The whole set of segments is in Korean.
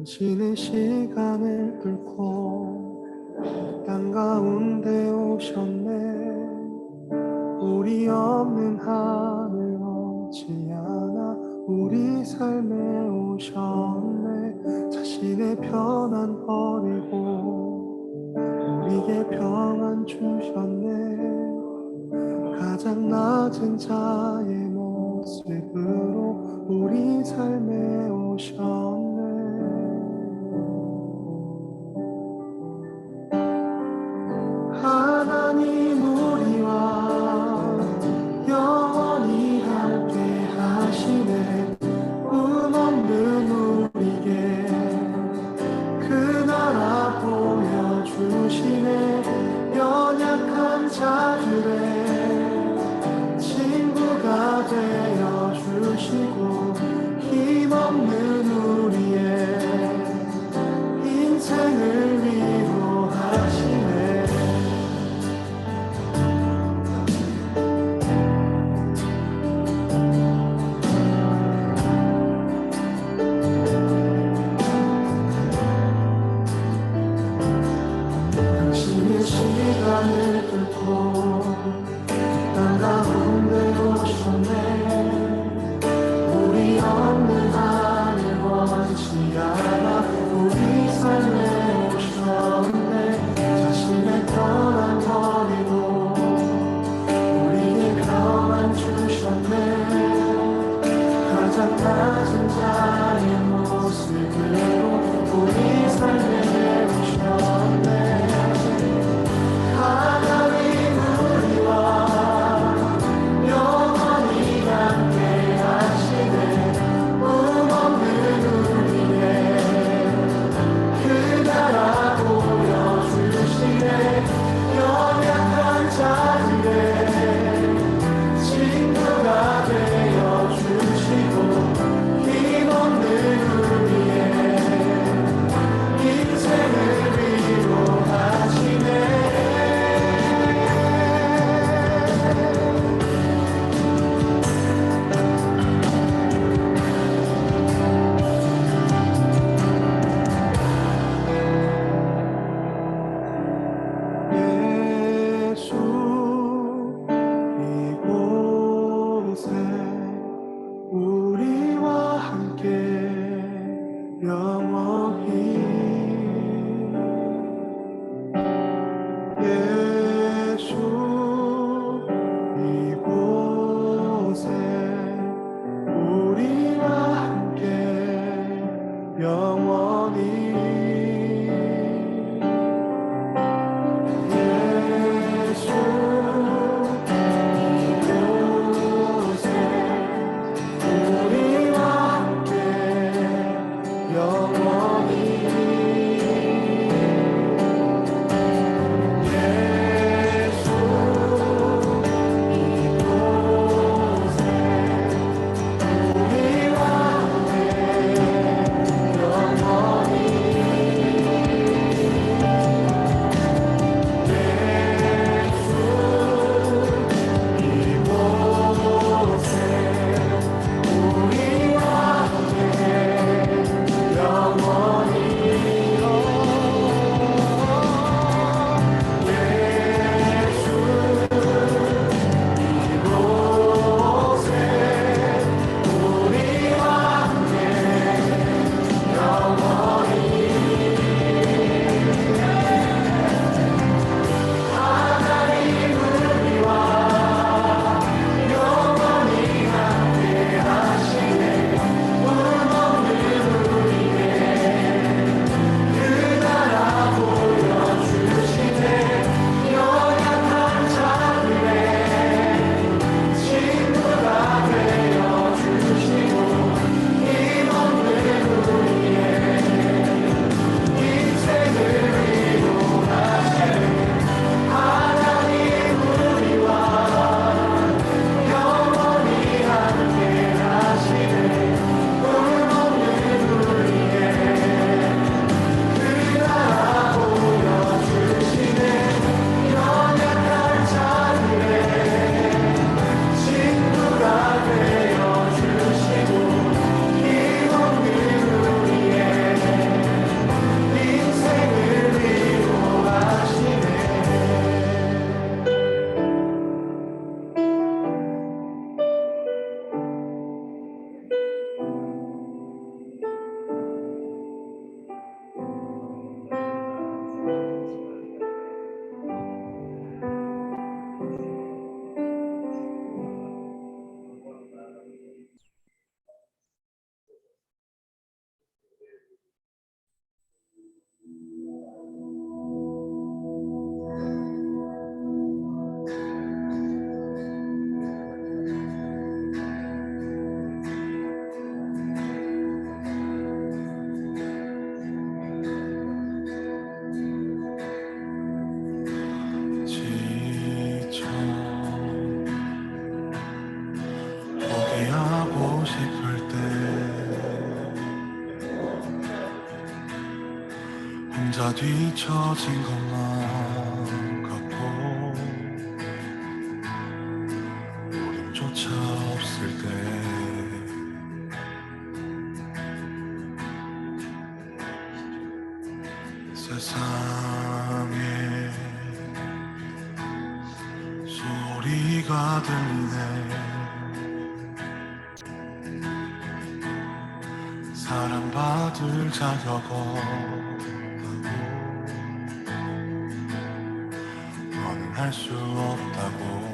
당신의 시간을 뚫고 땅 가운데 오셨네. 우리 없는 하늘 없지 않아 우리 삶에 오셨네. 자신의 편안 버리고 우리에게 평안 주셨네. 가장 낮은 자의 모습으로 우리 삶에 오셨네. 하나님 우리와 영원히 함께 하시네. 꿈없는 우리에게 그 나라 보여주시네. 연약한 자들의 친구가 되어주시고 힘없는 우리의 인생을 위로하시네. 당신의 시간을 뚫고 땅 가운데 오셨네. 우리 없는 하늘 원치 않아 우리 삶에 오셨네. 자신의 편안 버리고 우리에게 평안 주셨네. 가장 낮은 자의 모습으로 우리 삶에 오셨네. 하나님 우리와 영원히 함께 하시네. 꿈없는 우리의 그 나라 보여주시네. 연약한 자들의 친구가 되어주시고 힘없는 우리의 인생을 위로하시네. 예수 이곳에 우리와 함께 영원히. 예수 이곳에 우리와 함께 영원히. 영원히 혼자 뒤처진 것만 같고 우림조차 없을 때 세상에 소리가 들리네. 사랑받을 자격 없다고 너는 할 수 없다고.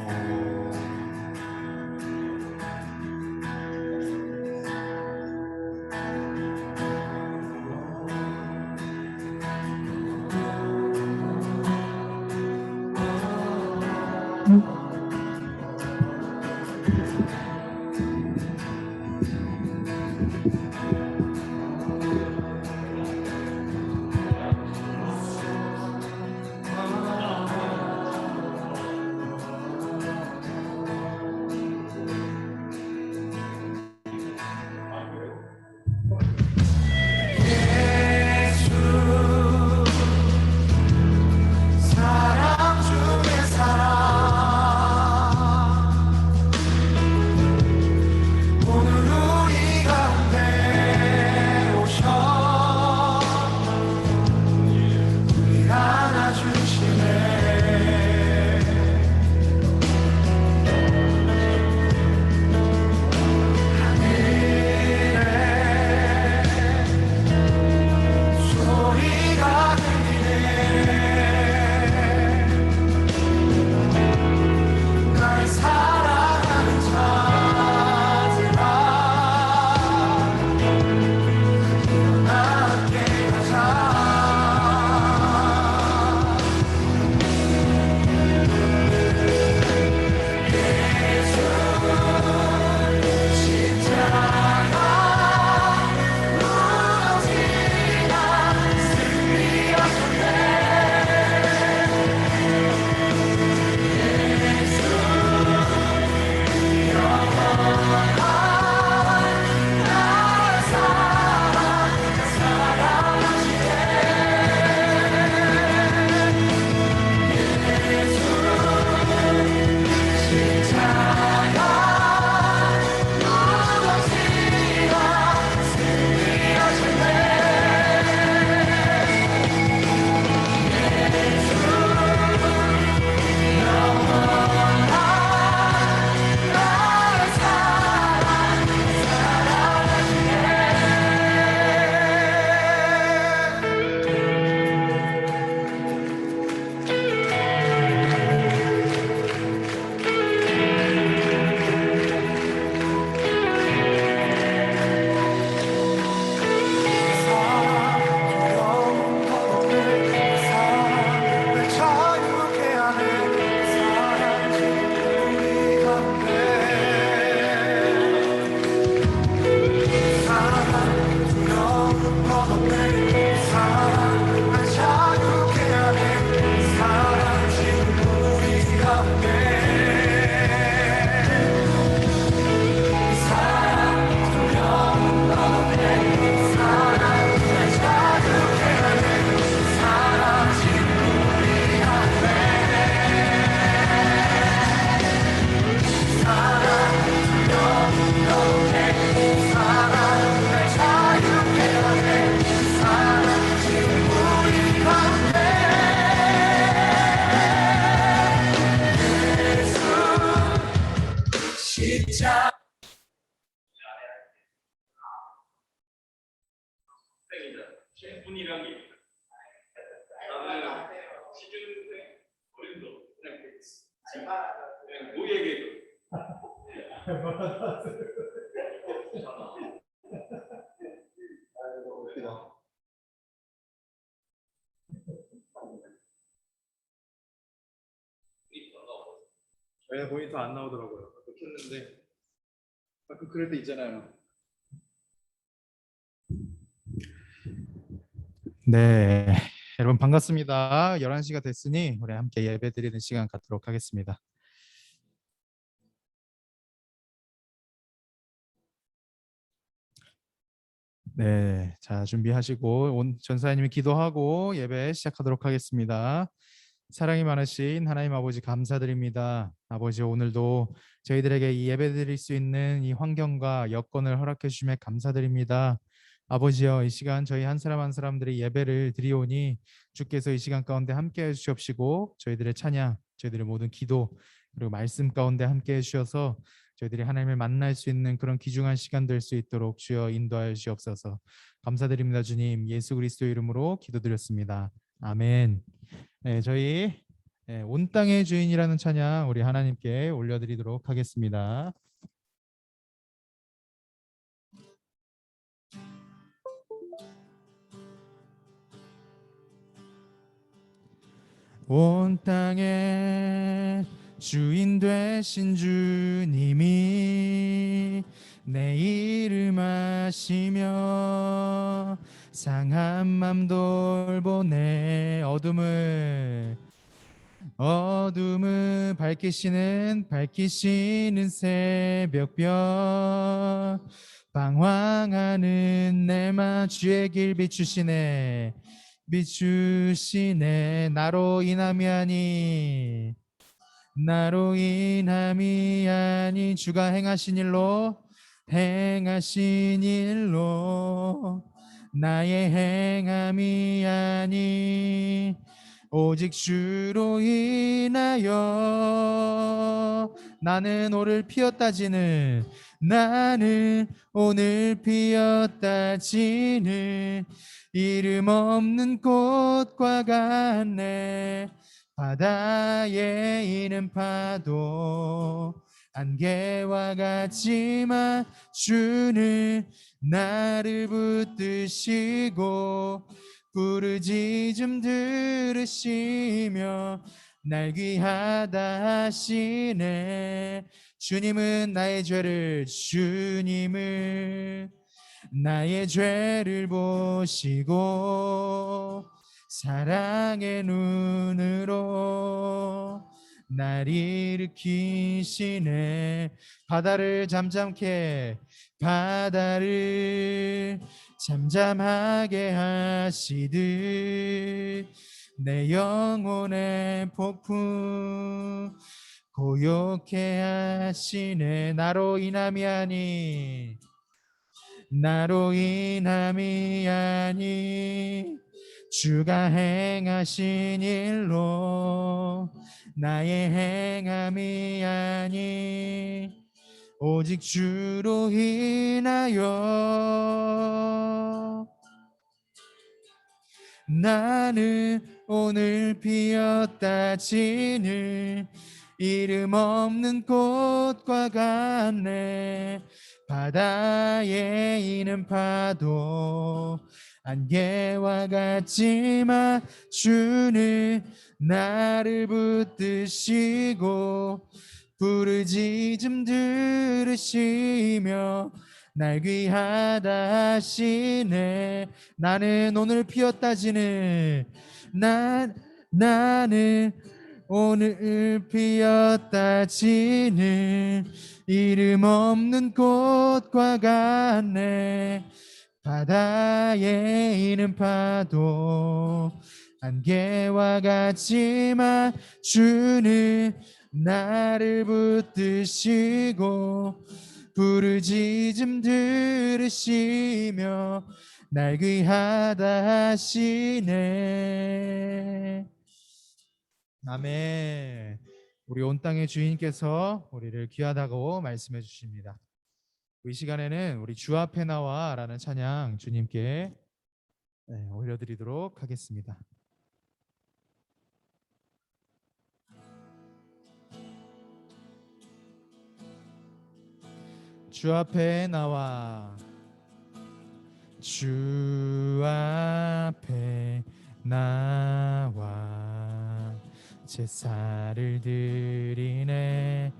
분이란 게 있어요. 나는 시중생 어른도 그냥 노예계 왜 모니터 안 나오더라고요. 아까 켰는데 가끔 그럴 때 있잖아요. 네, 여러분 반갑습니다. 11시가 됐으니 우리 함께 예배드리는 시간 갖도록 하겠습니다. 네, 자 준비하시고 전사님이 기도하고 예배 시작하도록 하겠습니다. 사랑이 많으신 하나님 아버지 감사드립니다. 아버지 오늘도 저희들에게 이 예배 드릴 수 있는 이 환경과 여건을 허락해 주심에 감사드립니다. 아버지여 이 시간 저희 한 사람 한 사람들이 예배를 드리오니 주께서 이 시간 가운데 함께 해 주시옵시고 저희들의 찬양, 저희들의 모든 기도 그리고 말씀 가운데 함께 해 주셔서 저희들이 하나님을 만날 수 있는 그런 귀중한 시간 될 수 있도록 주여 인도하여 주옵소서. 감사드립니다. 주님 예수 그리스도 이름으로 기도드렸습니다. 아멘. 네, 저희 온 땅의 주인이라는 찬양 우리 하나님께 올려드리도록 하겠습니다. 온 땅의 주인 되신 주님이 내 이름 아시며 상한 맘 돌보내 어둠을 밝히시는 새벽별 방황하는 내마 주의 길 비추시네 나로 인함이 아니 주가 행하신 일로 나의 행함이 아니 오직 주로 인하여 나는 오늘 피었다지는 이름 없는 꽃과 같네 바다에 있는 파도 안개와 같지만 주는 나를 붙드시고 부르짖음 들으시며 날 귀하다 하시네 주님은 나의 죄를 보시고 사랑의 눈으로 날 일으키시네 바다를 잠잠하게 하시듯 내 영혼의 폭풍 고요케 하시네 나로 인함이 아니 주가 행하신 일로 나의 행함이 아니 오직 주로 인하여 나는 오늘 피었다지는 이름 없는 꽃과 같네 바다에 있는 파도 안개와 같지만 주는 나를 붙드시고 부르짖음 들으시며 날 귀하다 하시네 나는 오늘 피었다지는 이름 없는 꽃과 같네 바다에 있는 파도 안개와 같지만 주는 나를 붙드시고 부르짖음 들으시며 날 귀하다 하시네 아멘. 우리 온 땅의 주인께서 우리를 귀하다고 말씀해 주십니다. 이 시간에는 우리 주 앞에 나와라는 찬양 주님께 올려드리도록 하겠습니다. 주 앞에 나와 주 앞에 나와 제사를 드리네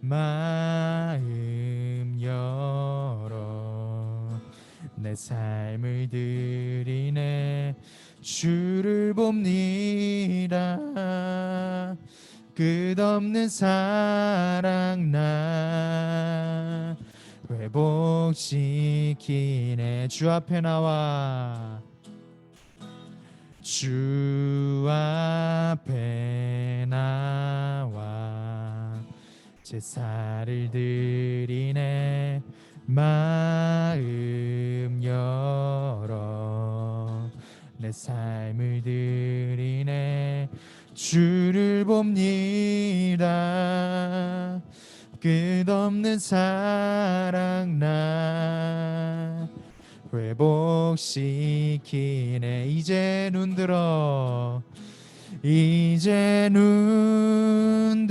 마음 열어 내 삶을 드리네 주를 봅니다 끝없는 사랑 나 회복 회복시키네. 주 앞에 나와 주 앞에 나와 제사를 드리네. 마음 열어 내 삶을 드리네. 주를 봅니다. 끝없는 사랑 나 회복시키네. 이제 눈들어 이제 눈들어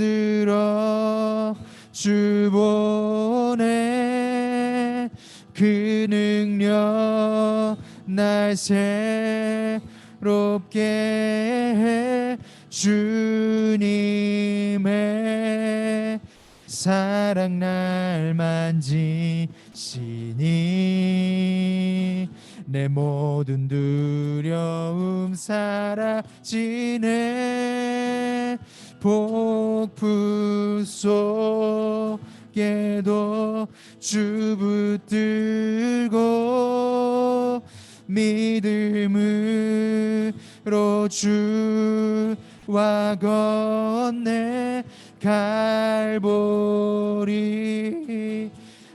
주 보네. 그 능력 날 새롭게 해. 주님의 사랑 날 만지시니 내 모든 두려움 사라지네. 폭풍 속에도 주 붙들고 믿음으로 주와 건네. 갈보리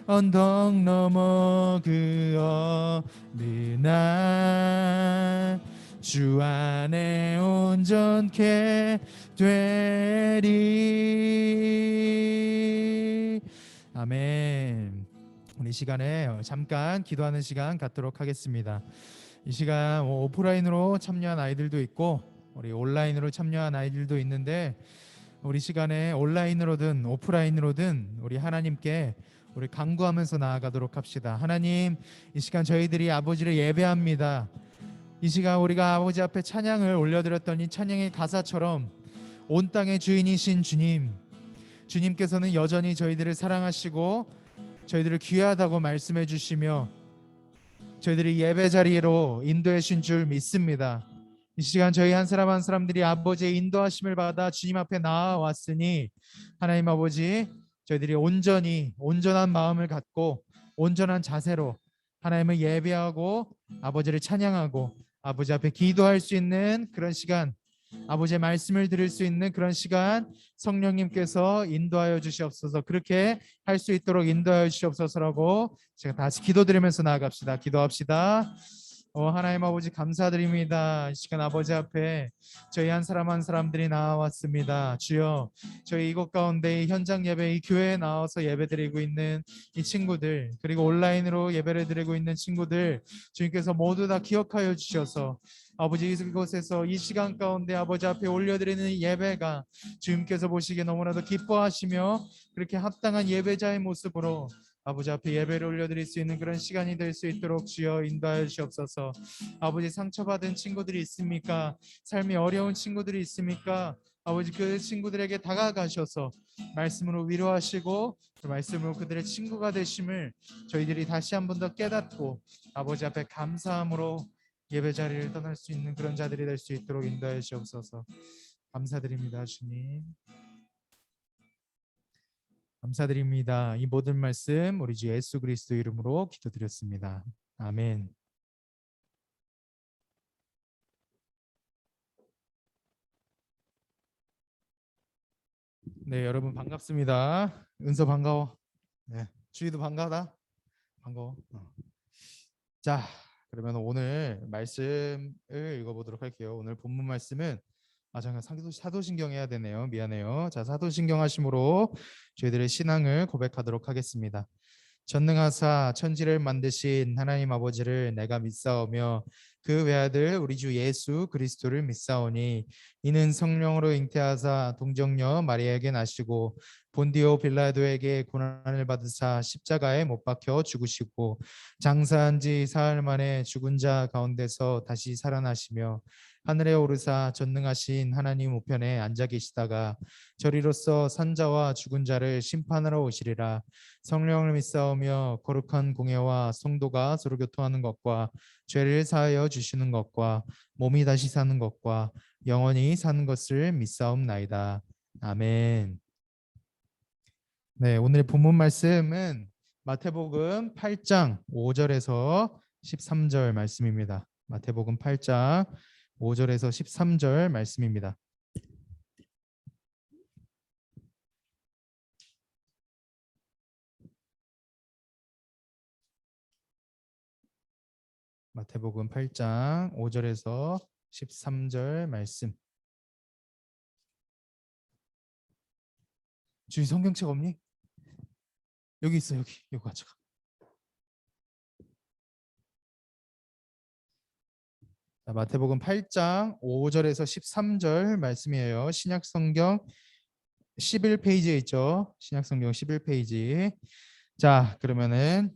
언덕 너머 그 어느 날 주 안에 온전케 되리. 아멘. 우리 시간에 잠깐 기도하는 시간 갖도록 하겠습니다. 이 시간 오프라인으로 참여한 아이들도 있고 우리 온라인으로 참여한 아이들도 있는데, 우리 시간에 온라인으로든 오프라인으로든 우리 하나님께 우리 간구하면서 나아가도록 합시다. 하나님, 이 시간 저희들이 아버지를 예배합니다. 이 시간 우리가 아버지 앞에 찬양을 올려드렸더니 찬양의 가사처럼 온 땅의 주인이신 주님, 주님께서는 여전히 저희들을 사랑하시고 저희들을 귀하다고 말씀해 주시며 저희들이 예배 자리로 인도해 주신 줄 믿습니다. 이 시간 저희 한 사람 한 사람들이 아버지의 인도하심을 받아 주님 앞에 나아왔으니 하나님 아버지, 저희들이 온전한 마음을 갖고 온전한 자세로 하나님을 예배하고 아버지를 찬양하고 아버지 앞에 기도할 수 있는 그런 시간, 아버지의 말씀을 들을 수 있는 그런 시간 성령님께서 인도하여 주시옵소서. 그렇게 할 수 있도록 인도하여 주시옵소서라고 제가 다시 기도드리면서 나아갑시다. 기도합시다. 하나님 아버지 감사드립니다. 이 시간 아버지 앞에 저희 한 사람 한 사람들이 나와왔습니다. 주여, 저희 이곳 가운데 이 현장 예배, 이 교회에 나와서 예배드리고 있는 이 친구들, 그리고 온라인으로 예배를 드리고 있는 친구들, 주님께서 모두 다 기억하여 주셔서 아버지 이곳에서 이 시간 가운데 아버지 앞에 올려드리는 예배가 주님께서 보시기에 너무나도 기뻐하시며 그렇게 합당한 예배자의 모습으로 아버지 앞에 예배를 올려드릴 수 있는 그런 시간이 될 수 있도록 주여 인도하여 주옵소서. 아버지, 상처받은 친구들이 있습니까? 삶이 어려운 친구들이 있습니까? 아버지, 그 친구들에게 다가가셔서 말씀으로 위로하시고 그 말씀으로 그들의 친구가 되심을 저희들이 다시 한 번 더 깨닫고 아버지 앞에 감사함으로 예배 자리를 떠날 수 있는 그런 자들이 될 수 있도록 인도하여 주옵소서. 감사드립니다. 주님 감사드립니다. 이 모든 말씀 우리 주 예수 그리스도 이름으로 기도드렸습니다. 아멘. 네, 여러분 반갑습니다. 은서 반가워. 네, 주희도 반가다. 반가워. 자, 그러면 오늘 말씀을 읽어보도록 할게요. 오늘 본문 말씀은 잠깐 사도신경 해야 되네요. 미안해요. 자, 사도신경 하심으로 저희들의 신앙을 고백하도록 하겠습니다. 전능하사 천지를 만드신 하나님 아버지를 내가 믿사오며 그 외아들 우리 주 예수 그리스도를 믿사오니 이는 성령으로 잉태하사 동정녀 마리아에게 나시고 본디오 빌라도에게 고난을 받으사 십자가에 못 박혀 죽으시고 장사한 지 사흘 만에 죽은 자 가운데서 다시 살아나시며 하늘에 오르사 전능하신 하나님 우편에 앉아 계시다가 저리로서 산자와 죽은 자를 심판하러 오시리라. 성령을 믿사오며 거룩한 공예와 성도가 서로 교통하는 것과 죄를 사하여 주시는 것과 몸이 다시 사는 것과 영원히 사는 것을 믿사옵나이다. 아멘. 네, 오늘 본문 말씀은 마태복음 8장 5절에서 13절 말씀입니다. 마태복음 8장 5절에서 13절 말씀입니다. 마태복음 8장 5절에서 13절 말씀. 주희 성경책 없니? 여기 있어. 여기 가져가. 자, 마태복음 8장 5절에서 13절 말씀이에요. 신약 성경 11페이지에 있죠. 신약 성경 11페이지. 자, 그러면은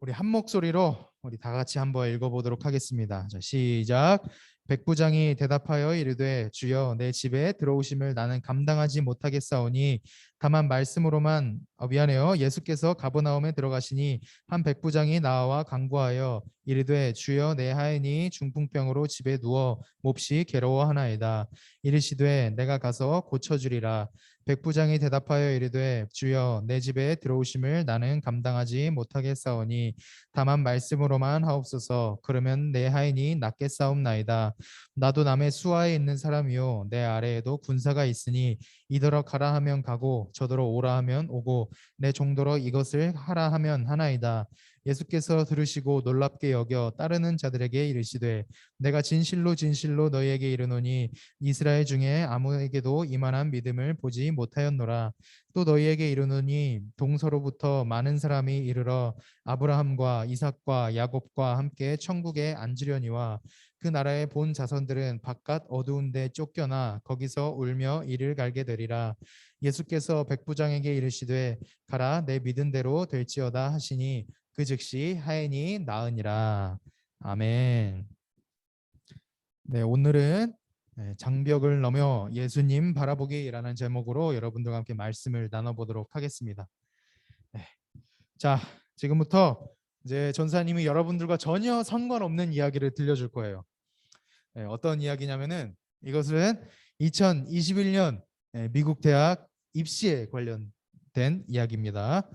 우리 한 목소리로 우리 다 같이 한번 읽어보도록 하겠습니다. 자, 시작. 백부장이 대답하여 이르되 주여 내 집에 들어오심을 나는 감당하지 못하겠사오니 다만 말씀으로만 미안해요. 예수께서 가버나움에 들어가시니 한 백부장이 나와 간구하여 이르되 주여 내 하인이 중풍병으로 집에 누워 몹시 괴로워하나이다. 이르시되 내가 가서 고쳐주리라. 백부장이 대답하여 이르되 주여 내 집에 들어오심을 나는 감당하지 못하겠사오니 다만 말씀으로만 하옵소서. 그러면 내 하인이 낫겠사옵나이다. 나도 남의 수하에 있는 사람이요 내 아래에도 군사가 있으니 이더러 가라 하면 가고 저더러 오라 하면 오고 내 종더러 이것을 하라 하면 하나이다. 예수께서 들으시고 놀랍게 여겨 따르는 자들에게 이르시되 내가 진실로 진실로 너희에게 이르노니 이스라엘 중에 아무에게도 이만한 믿음을 보지 못하였노라. 또 너희에게 이르노니 동서로부터 많은 사람이 이르러 아브라함과 이삭과 야곱과 함께 천국에 앉으려니와 그 나라의 본 자손들은 바깥 어두운 데 쫓겨나 거기서 울며 이를 갈게 되리라. 예수께서 백부장에게 이르시되 가라 내 믿은 대로 될지어다 하시니 그 즉시 하인이 나으니라. 아멘. 네, 오늘은 장벽을 넘어 예수님 바라보기라는 제목으로 여러분들과 함께 말씀을 나눠보도록 하겠습니다. 네. 자, 지금부터 이제 전사님이 여러분들과 전혀 상관없는 이야기를 들려줄 거예요. 네, 어떤 이야기냐면은 이것은 2021년 미국 대학 입시에 관련된 이야기입니다.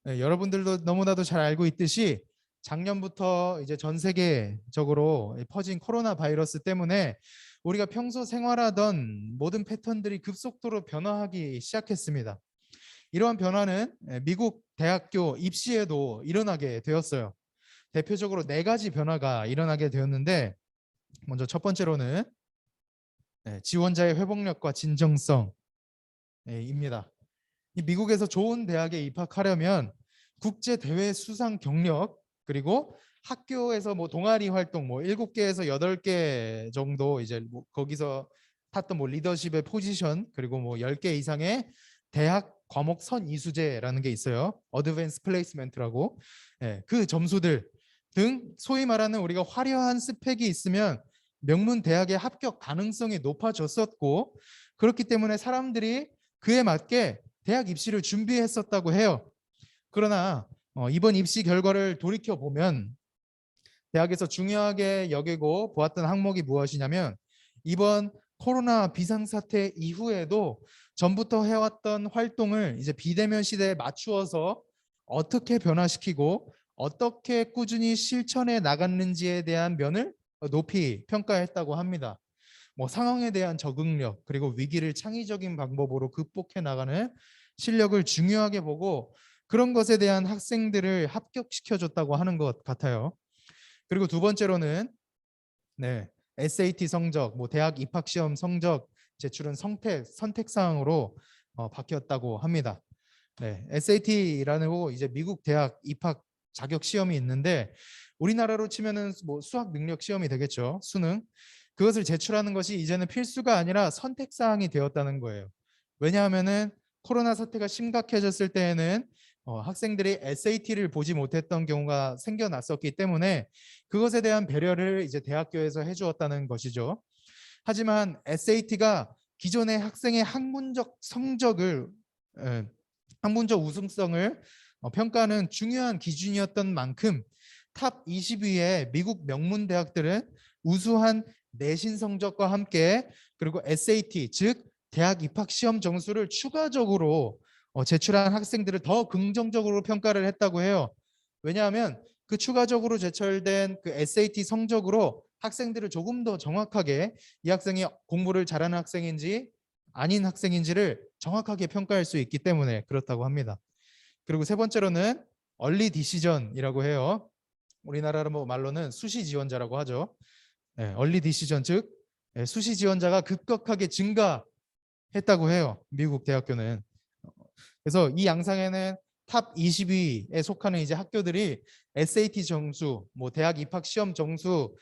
네, 여러분들도 너무나도 잘 알고 있듯이 작년부터 이제 전 세계적으로 퍼진 코로나 바이러스 때문에 우리가 평소 생활하던 모든 패턴들이 급속도로 변화하기 시작했습니다. 이러한 변화는 미국 대학교 입시에도 일어나게 되었어요. 대표적으로 4가지 변화가 일어나게 되었는데 먼저 첫 번째로는 지원자의 회복력과 진정성입니다. 미국에서 좋은 대학에 입학하려면 국제 대회 수상 경력 그리고 학교에서 뭐 동아리 활동 뭐 7개에서 8개 정도 이제 뭐 거기서 탔던 뭐 리더십의 포지션 그리고 뭐 10개 이상의 대학 과목 선이수제라는 게 있어요. 어드밴스 플레이스먼트라고. 그 점수들 등 소위 말하는 우리가 화려한 스펙이 있으면 명문 대학의 합격 가능성이 높아졌었고 그렇기 때문에 사람들이 그에 맞게 대학 입시를 준비했었다고 해요. 그러나 이번 입시 결과를 돌이켜 보면 대학에서 중요하게 여기고 보았던 항목이 무엇이냐면 이번 코로나 비상사태 이후에도 전부터 해왔던 활동을 이제 비대면 시대에 맞추어서 어떻게 변화시키고 어떻게 꾸준히 실천해 나갔는지에 대한 면을 높이 평가했다고 합니다. 뭐 상황에 대한 적응력 그리고 위기를 창의적인 방법으로 극복해 나가는 실력을 중요하게 보고 그런 것에 대한 학생들을 합격시켜줬다고 하는 것 같아요. 그리고 두 번째로는 SAT 성적, 뭐 대학 입학 시험 성적 제출은 선택 사항으로 바뀌었다고 합니다. SAT라는 이제 미국 대학 입학 자격 시험이 있는데 우리나라로 치면은 뭐 수학 능력 시험이 되겠죠. 수능. 그것을 제출하는 것이 이제는 필수가 아니라 선택 사항이 되었다는 거예요. 왜냐하면은 코로나 사태가 심각해졌을 때에는 학생들이 SAT를 보지 못했던 경우가 생겨났었기 때문에 그것에 대한 배려를 이제 대학교에서 해주었다는 것이죠. 하지만 SAT가 기존의 학생의 학문적 성적을 학문적 우승성을 평가하는 중요한 기준이었던 만큼 탑 20위의 미국 명문 대학들은 우수한 내신 성적과 함께 그리고 SAT 즉 대학 입학 시험 점수를 추가적으로 제출한 학생들을 더 긍정적으로 평가를 했다고 해요. 왜냐하면 그 추가적으로 제출된 그 SAT 성적으로 학생들을 조금 더 정확하게 이 학생이 공부를 잘하는 학생인지 아닌 학생인지를 정확하게 평가할 수 있기 때문에 그렇다고 합니다. 그리고 세 번째로는 얼리 디시전이라고 해요. 우리나라 말로는 수시 지원자라고 하죠. 얼리 디시전 즉 수시 지원자가 급격하게 증가했다고 해요. 미국 대학교는. 그래서 이 양상에는 탑 20위에 속하는 이제 학교들이 SAT 점수, 뭐 대학 입학 시험 점수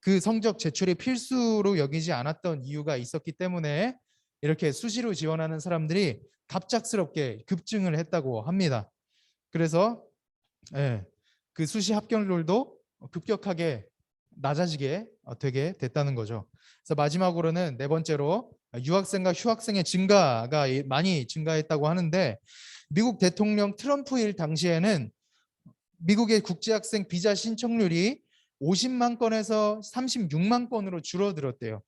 그 성적 제출이 필수로 여기지 않았던 이유가 있었기 때문에 이렇게 수시로 지원하는 사람들이 갑작스럽게 급증을 했다고 합니다. 그래서 그 수시 합격률도 급격하게 낮아지게 되게 됐다는 거죠. 그래서 마지막으로는 네 번째로 유학생과 휴학생의 증가가 많이 증가했다고 하는데 미국 대통령 트럼프 일 당시에는 미국의 국제학생 비자 신청률이 50만 건에서 36만 건으로 줄어들었대요.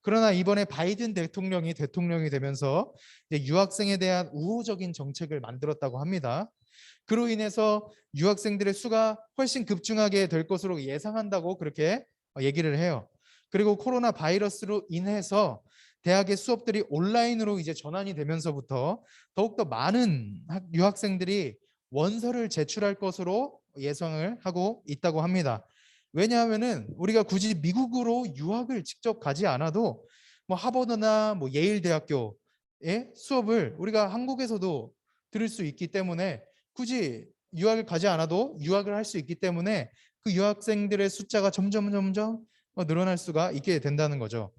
그러나 이번에 바이든 대통령이 되면서 이제 유학생에 대한 우호적인 정책을 만들었다고 합니다. 그로 인해서 유학생들의 수가 훨씬 급증하게 될 것으로 예상한다고 그렇게 얘기를 해요. 그리고 코로나 바이러스로 인해서 대학의 수업들이 온라인으로 이제 전환이 되면서부터 더욱더 많은 유학생들이 원서를 제출할 것으로 예상을 하고 있다고 합니다. 왜냐하면은 우리가 굳이 미국으로 유학을 직접 가지 않아도 뭐 하버드나 뭐 예일 대학교의 수업을 우리가 한국에서도 들을 수 있기 때문에 굳이 유학을 가지 않아도 유학을 할 수 있기 때문에 그 유학생들의 숫자가 점점 늘어날 수가 있게 된다는 거죠.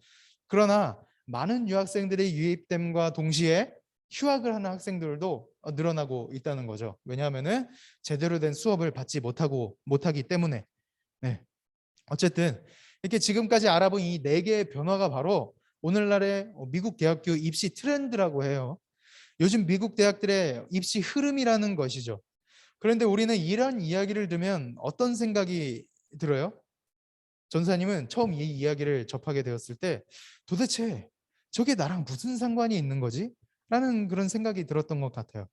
그러나 많은 유학생들이 유입됨과 동시에 휴학을 하는 학생들도 늘어나고 있다는 거죠. 왜냐하면은 제대로 된 수업을 받지 못하기 때문에. 네. 어쨌든 이렇게 지금까지 알아본 이 네 개의 변화가 바로 오늘날의 미국 대학교 입시 트렌드라고 해요. 요즘 미국 대학들의 입시 흐름이라는 것이죠. 그런데 우리는 이런 이야기를 들으면 어떤 생각이 들어요? 전사님은 처음 이 이야기를 접하게 되었을 때 도대체 저게 나랑 무슨 상관이 있는 거지? 라는 그런 생각이 들었던 것 같아요.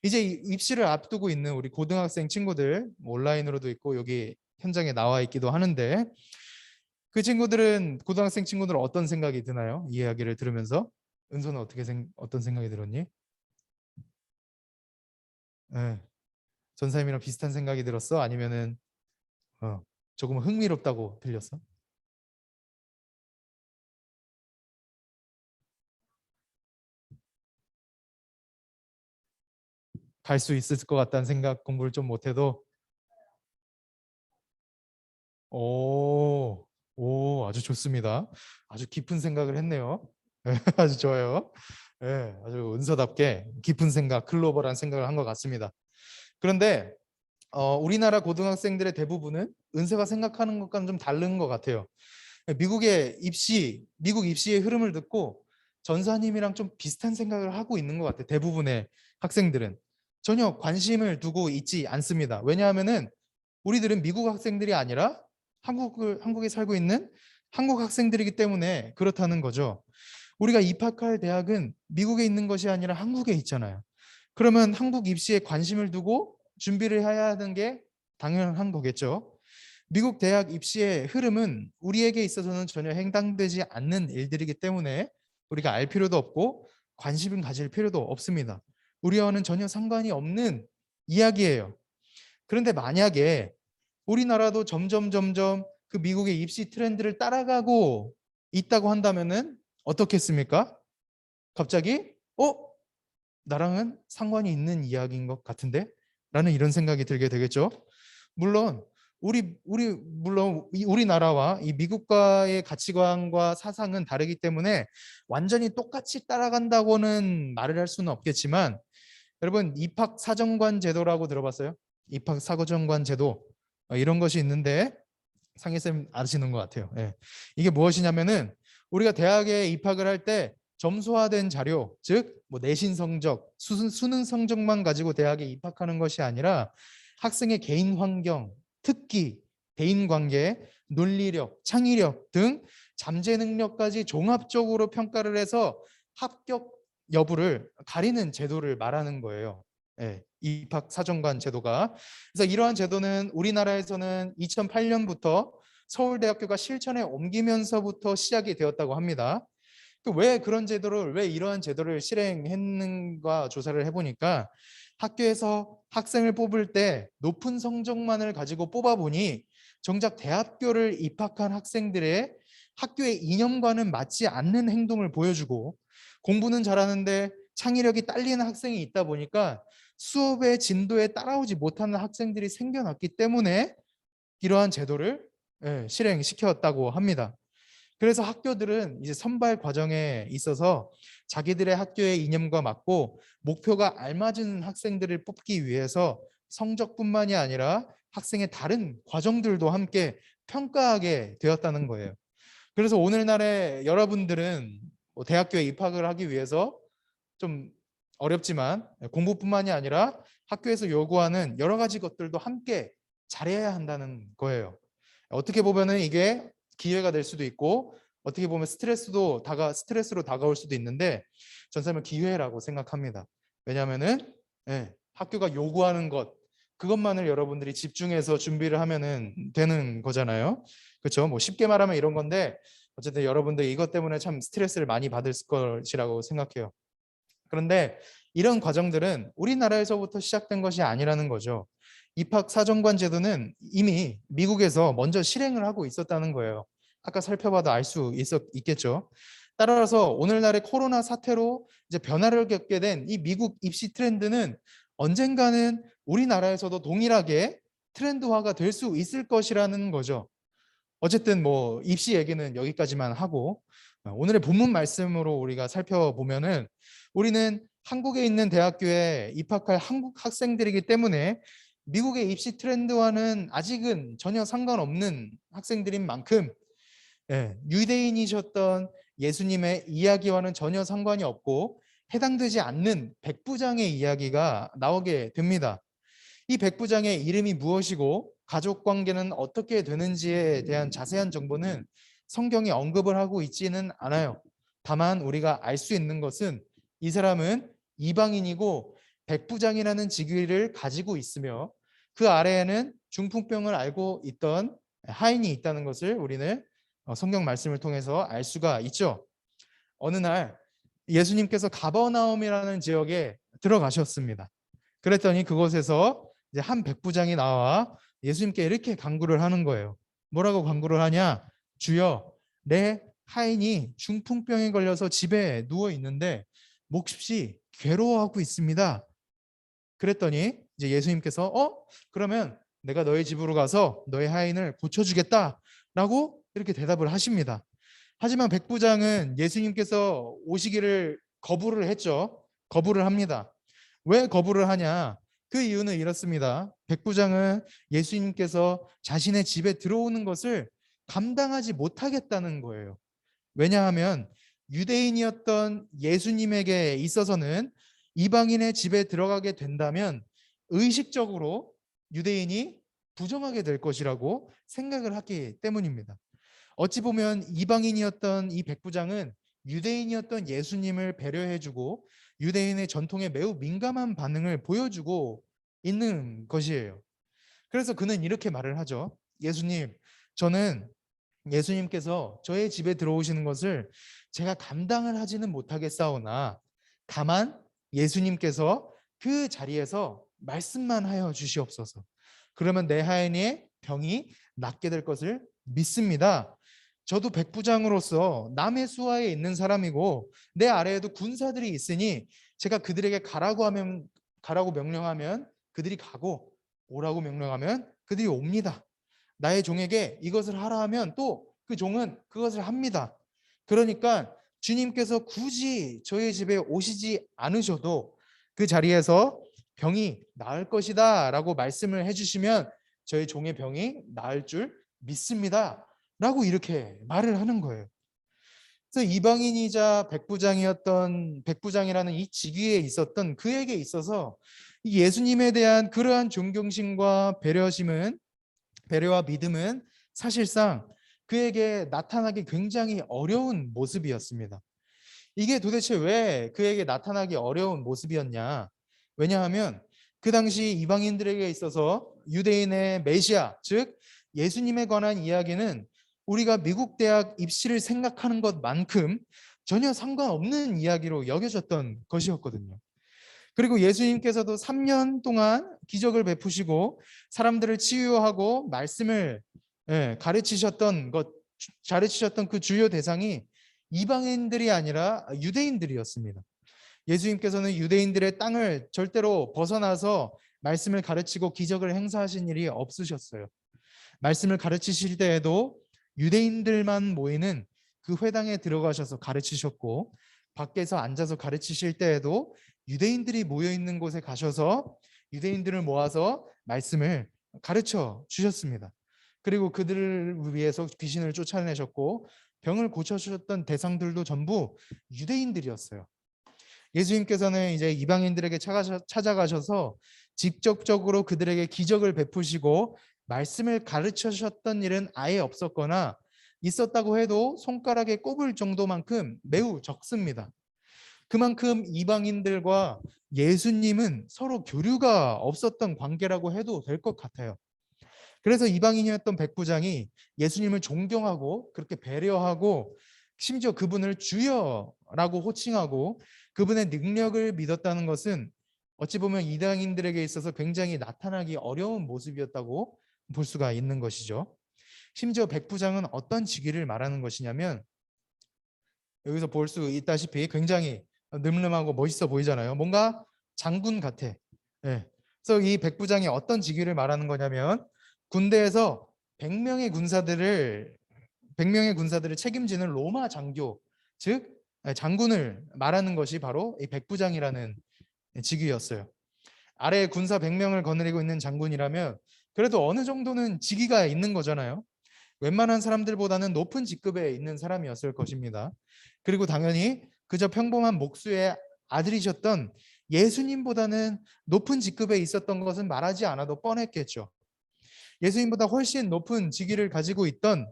이제 입시를 앞두고 있는 우리 고등학생 친구들 온라인으로도 있고 여기 현장에 나와 있기도 하는데 그 친구들은 고등학생 친구들은 어떤 생각이 드나요? 이 이야기를 들으면서 은서는 어떤 생각이 들었니? 네. 전사님이랑 비슷한 생각이 들었어? 아니면은 조금 흥미롭다고 들렸어? 갈 수 있을 것 같다는 생각 공부를 좀 못해도 오, 아주 좋습니다. 아주 깊은 생각을 했네요. 아주 좋아요. 예, 아주 은서답게 깊은 생각, 글로벌한 생각을 한 것 같습니다. 그런데 우리나라 고등학생들의 대부분은 은서가 생각하는 것과는 좀 다른 것 같아요. 미국 입시의 흐름을 듣고 전사님이랑 좀 비슷한 생각을 하고 있는 것 같아요. 대부분의 학생들은 전혀 관심을 두고 있지 않습니다. 왜냐하면은 우리들은 미국 학생들이 아니라 한국에 살고 있는 한국 학생들이기 때문에 그렇다는 거죠. 우리가 입학할 대학은 미국에 있는 것이 아니라 한국에 있잖아요. 그러면 한국 입시에 관심을 두고 준비를 해야 하는 게 당연한 거겠죠. 미국 대학 입시의 흐름은 우리에게 있어서는 전혀 해당되지 않는 일들이기 때문에 우리가 알 필요도 없고 관심을 가질 필요도 없습니다. 우리와는 전혀 상관이 없는 이야기예요. 그런데 만약에 우리나라도 점점 그 미국의 입시 트렌드를 따라가고 있다고 한다면은 어떻겠습니까? 갑자기 나랑은 상관이 있는 이야기인 것 같은데? 라는 이런 생각이 들게 되겠죠. 물론 우리나라와 이 미국과의 가치관과 사상은 다르기 때문에 완전히 똑같이 따라간다고는 말을 할 수는 없겠지만 여러분 입학 사정관 제도라고 들어봤어요? 입학 사정관 제도 이런 것이 있는데 상희쌤 아시는 것 같아요. 예. 이게 무엇이냐면은 우리가 대학에 입학을 할 때 점수화된 자료, 즉 뭐 내신 성적, 수능 성적만 가지고 대학에 입학하는 것이 아니라 학생의 개인 환경, 특기, 대인 관계, 논리력, 창의력 등 잠재 능력까지 종합적으로 평가를 해서 합격 여부를 가리는 제도를 말하는 거예요. 예, 입학 사정관 제도가. 그래서 이러한 제도는 우리나라에서는 2008년부터 서울대학교가 실천에 옮기면서부터 시작이 되었다고 합니다. 왜 그런 제도를, 왜 이러한 제도를 실행했는가 조사를 해보니까 학교에서 학생을 뽑을 때 높은 성적만을 가지고 뽑아보니 정작 대학교를 입학한 학생들의 학교의 이념과는 맞지 않는 행동을 보여주고, 공부는 잘하는데 창의력이 딸리는 학생이 있다 보니까 수업의 진도에 따라오지 못하는 학생들이 생겨났기 때문에 이러한 제도를 실행시켰다고 합니다. 그래서 학교들은 이제 선발 과정에 있어서 자기들의 학교의 이념과 맞고 목표가 알맞은 학생들을 뽑기 위해서 성적뿐만이 아니라 학생의 다른 과정들도 함께 평가하게 되었다는 거예요. 그래서 오늘날의 여러분들은 뭐 대학교에 입학을 하기 위해서 좀 어렵지만 공부뿐만이 아니라 학교에서 요구하는 여러 가지 것들도 함께 잘해야 한다는 거예요. 어떻게 보면은 이게 기회가 될 수도 있고, 어떻게 보면 스트레스로 다가올 수도 있는데, 저는 기회라고 생각합니다. 왜냐하면은 학교가 요구하는 것, 그것만을 여러분들이 집중해서 준비를 하면은 되는 거잖아요. 그렇죠? 뭐 쉽게 말하면 이런 건데, 어쨌든 여러분들 이것 때문에 참 스트레스를 많이 받을 것이라고 생각해요. 그런데 이런 과정들은 우리나라에서부터 시작된 것이 아니라는 거죠. 입학 사정관 제도는 이미 미국에서 먼저 실행을 하고 있었다는 거예요. 아까 살펴봐도 알 수 있겠죠. 따라서 오늘날의 코로나 사태로 이제 변화를 겪게 된 이 미국 입시 트렌드는 언젠가는 우리나라에서도 동일하게 트렌드화가 될 수 있을 것이라는 거죠. 어쨌든 뭐 입시 얘기는 여기까지만 하고, 오늘의 본문 말씀으로 우리가 살펴보면은, 우리는 한국에 있는 대학교에 입학할 한국 학생들이기 때문에 미국의 입시 트렌드와는 아직은 전혀 상관없는 학생들인 만큼 유대인이셨던 예수님의 이야기와는 전혀 상관이 없고 해당되지 않는 백부장의 이야기가 나오게 됩니다. 이 백부장의 이름이 무엇이고 가족 관계는 어떻게 되는지에 대한 자세한 정보는 성경이 언급을 하고 있지는 않아요. 다만 우리가 알 수 있는 것은 이 사람은 이방인이고 백부장이라는 직위를 가지고 있으며 그 아래에는 중풍병을 앓고 있던 하인이 있다는 것을 우리는 성경 말씀을 통해서 알 수가 있죠. 어느 날 예수님께서 가버나움이라는 지역에 들어가셨습니다. 그랬더니 그곳에서 이제 한 백부장이 나와 예수님께 이렇게 간구를 하는 거예요. 뭐라고 간구를 하냐? 주여, 내 하인이 중풍병에 걸려서 집에 누워 있는데 몹시 괴로워하고 있습니다. 그랬더니 이제 예수님께서 그러면 내가 너희 집으로 가서 너희 하인을 고쳐주겠다라고 이렇게 대답을 하십니다. 하지만 백부장은 예수님께서 오시기를 거부를 했죠. 거부를 합니다. 왜 거부를 하냐? 그 이유는 이렇습니다. 백부장은 예수님께서 자신의 집에 들어오는 것을 감당하지 못하겠다는 거예요. 왜냐하면 유대인이었던 예수님에게 있어서는 이방인의 집에 들어가게 된다면 의식적으로 유대인이 부정하게 될 것이라고 생각을 하기 때문입니다. 어찌 보면 이방인이었던 이 백부장은 유대인이었던 예수님을 배려해주고 유대인의 전통에 매우 민감한 반응을 보여주고 있는 것이에요. 그래서 그는 이렇게 말을 하죠. 예수님, 저는 예수님께서 저의 집에 들어오시는 것을 제가 감당을 하지는 못하겠사오나 다만 예수님께서 그 자리에서 말씀만 하여 주시옵소서. 그러면 내 하인의 병이 낫게 될 것을 믿습니다. 저도 백부장으로서 남의 수하에 있는 사람이고 내 아래에도 군사들이 있으니 제가 그들에게 가라고 명령하면 그들이 가고 오라고 명령하면 그들이 옵니다. 나의 종에게 이것을 하라 하면 또 그 종은 그것을 합니다. 그러니까 주님께서 굳이 저희 집에 오시지 않으셔도 그 자리에서 병이 나을 것이다 라고 말씀을 해주시면 저희 종의 병이 나을 줄 믿습니다 라고 이렇게 말을 하는 거예요. 그래서 이방인이자 백부장이라는 이 직위에 있었던 그에게 있어서 예수님에 대한 그러한 존경심과 배려와 믿음은 사실상 그에게 나타나기 굉장히 어려운 모습이었습니다. 이게 도대체 왜 그에게 나타나기 어려운 모습이었냐? 왜냐하면 그 당시 이방인들에게 있어서 유대인의 메시아, 즉 예수님에 관한 이야기는 우리가 미국 대학 입시를 생각하는 것만큼 전혀 상관없는 이야기로 여겨졌던 것이었거든요. 그리고 예수님께서도 3년 동안 기적을 베푸시고 사람들을 치유하고 말씀을 가르치셨던 그 주요 대상이 이방인들이 아니라 유대인들이었습니다. 예수님께서는 유대인들의 땅을 절대로 벗어나서 말씀을 가르치고 기적을 행사하신 일이 없으셨어요. 말씀을 가르치실 때에도 유대인들만 모이는 그 회당에 들어가셔서 가르치셨고, 밖에서 앉아서 가르치실 때에도 유대인들이 모여 있는 곳에 가셔서 유대인들을 모아서 말씀을 가르쳐 주셨습니다. 그리고 그들을 위해서 귀신을 쫓아내셨고 병을 고쳐주셨던 대상들도 전부 유대인들이었어요. 예수님께서는 이제 이방인들에게 찾아가셔서 직접적으로 그들에게 기적을 베푸시고 말씀을 가르쳐주셨던 일은 아예 없었거나 있었다고 해도 손가락에 꼽을 정도만큼 매우 적습니다. 그만큼 이방인들과 예수님은 서로 교류가 없었던 관계라고 해도 될 것 같아요. 그래서 이방인이었던 백부장이 예수님을 존경하고 그렇게 배려하고 심지어 그분을 주여라고 호칭하고 그분의 능력을 믿었다는 것은 어찌 보면 이방인들에게 있어서 굉장히 나타나기 어려운 모습이었다고 볼 수가 있는 것이죠. 심지어 백부장은 어떤 직위를 말하는 것이냐면, 여기서 볼 수 있다시피 굉장히 늠름하고 멋있어 보이잖아요. 뭔가 장군 같아. 예. 그래서 이 백부장이 어떤 직위를 말하는 거냐면, 군대에서 100명의 군사들을 책임지는 로마 장교, 즉 장군을 말하는 것이 바로 이 백부장이라는 직위였어요. 아래 군사 100명을 거느리고 있는 장군이라면 그래도 어느 정도는 직위가 있는 거잖아요. 웬만한 사람들보다는 높은 직급에 있는 사람이었을 것입니다. 그리고 당연히 그저 평범한 목수의 아들이셨던 예수님보다는 높은 직급에 있었던 것은 말하지 않아도 뻔했겠죠. 예수님보다 훨씬 높은 직위를 가지고 있던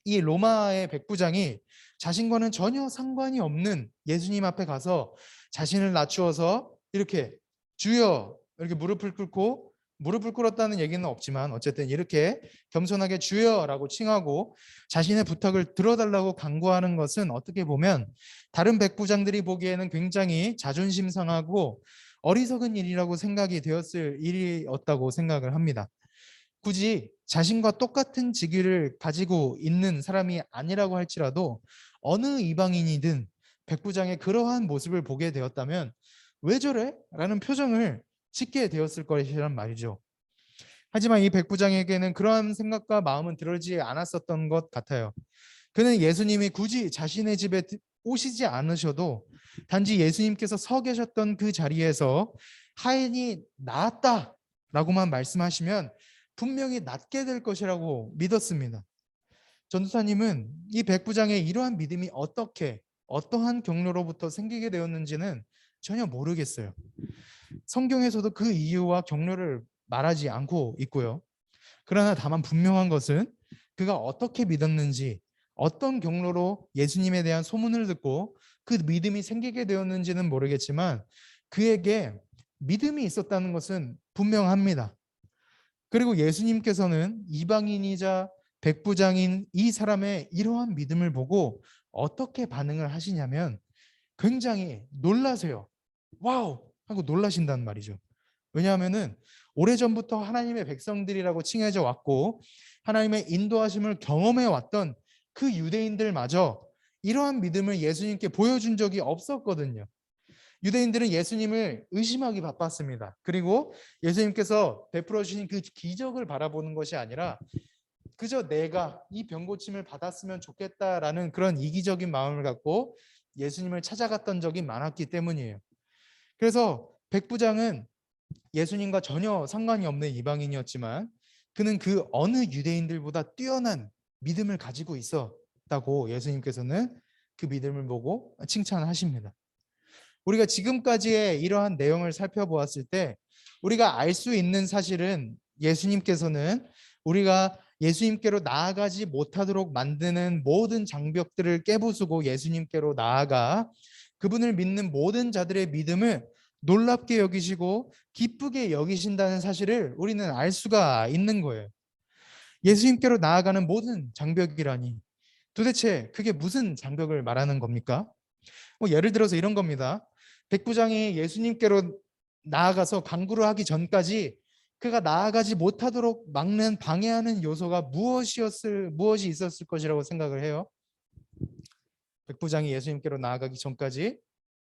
이 로마의 백부장이 자신과는 전혀 상관이 없는 예수님 앞에 가서 자신을 낮추어서 이렇게 주여 이렇게 무릎을 꿇었다는 얘기는 없지만 어쨌든 이렇게 겸손하게 주여라고 칭하고 자신의 부탁을 들어달라고 간구하는 것은 어떻게 보면 다른 백부장들이 보기에는 굉장히 자존심 상하고 어리석은 일이라고 생각이 되었을 일이었다고 생각을 합니다. 굳이 자신과 똑같은 직위를 가지고 있는 사람이 아니라고 할지라도 어느 이방인이든 백부장의 그러한 모습을 보게 되었다면 왜 저래? 라는 표정을 짓게 되었을 것이란 말이죠. 하지만 이 백부장에게는 그러한 생각과 마음은 들어지 않았었던 것 같아요. 그는 예수님이 굳이 자신의 집에 오시지 않으셔도 단지 예수님께서 서 계셨던 그 자리에서 하인이 나았다라고만 말씀하시면 분명히 낫게 될 것이라고 믿었습니다. 전도사님은 이 백부장의 이러한 믿음이 어떠한 경로로부터 생기게 되었는지는 전혀 모르겠어요. 성경에서도 그 이유와 경로를 말하지 않고 있고요. 그러나 다만 분명한 것은 그가 어떻게 믿었는지, 어떤 경로로 예수님에 대한 소문을 듣고 그 믿음이 생기게 되었는지는 모르겠지만 그에게 믿음이 있었다는 것은 분명합니다. 그리고 예수님께서는 이방인이자 백부장인 이 사람의 이러한 믿음을 보고 어떻게 반응을 하시냐면 굉장히 놀라세요. 와우! 하고 놀라신단 말이죠. 왜냐하면은 오래전부터 하나님의 백성들이라고 칭해져 왔고 하나님의 인도하심을 경험해 왔던 그 유대인들마저 이러한 믿음을 예수님께 보여준 적이 없었거든요. 유대인들은 예수님을 의심하기 바빴습니다. 그리고 예수님께서 베풀어 주신 그 기적을 바라보는 것이 아니라 그저 내가 이 병 고침을 받았으면 좋겠다라는 그런 이기적인 마음을 갖고 예수님을 찾아갔던 적이 많았기 때문이에요. 그래서 백부장은 예수님과 전혀 상관이 없는 이방인이었지만 그는 그 어느 유대인들보다 뛰어난 믿음을 가지고 있었다고 예수님께서는 그 믿음을 보고 칭찬하십니다. 우리가 지금까지의 이러한 내용을 살펴보았을 때 우리가 알 수 있는 사실은 예수님께서는 우리가 예수님께로 나아가지 못하도록 만드는 모든 장벽들을 깨부수고 예수님께로 나아가 그분을 믿는 모든 자들의 믿음을 놀랍게 여기시고 기쁘게 여기신다는 사실을 우리는 알 수가 있는 거예요. 예수님께로 나아가는 모든 장벽이라니 도대체 그게 무슨 장벽을 말하는 겁니까? 뭐 예를 들어서 이런 겁니다. 백부장이 예수님께로 나아가서 강구를 하기 전까지 그가 나아가지 못하도록 막는 방해하는 요소가 무엇이 있었을 것이라고 생각을 해요. 백부장이 예수님께로 나아가기 전까지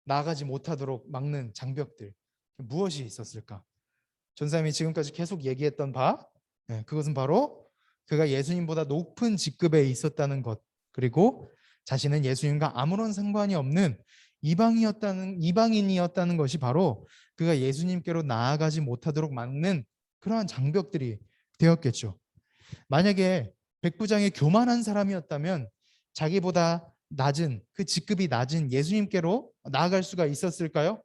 나아가지 못하도록 막는 장벽들 무엇이 있었을까? 전사님이 지금까지 계속 얘기했던 그것은 바로 그가 예수님보다 높은 직급에 있었다는 것, 그리고 자신은 예수님과 아무런 상관이 없는 이방인이었다는 것이 바로 그가 예수님께로 나아가지 못하도록 막는 그러한 장벽들이 되었겠죠. 만약에 백부장이 교만한 사람이었다면 자기보다 낮은 그 직급이 낮은 예수님께로 나아갈 수가 있었을까요?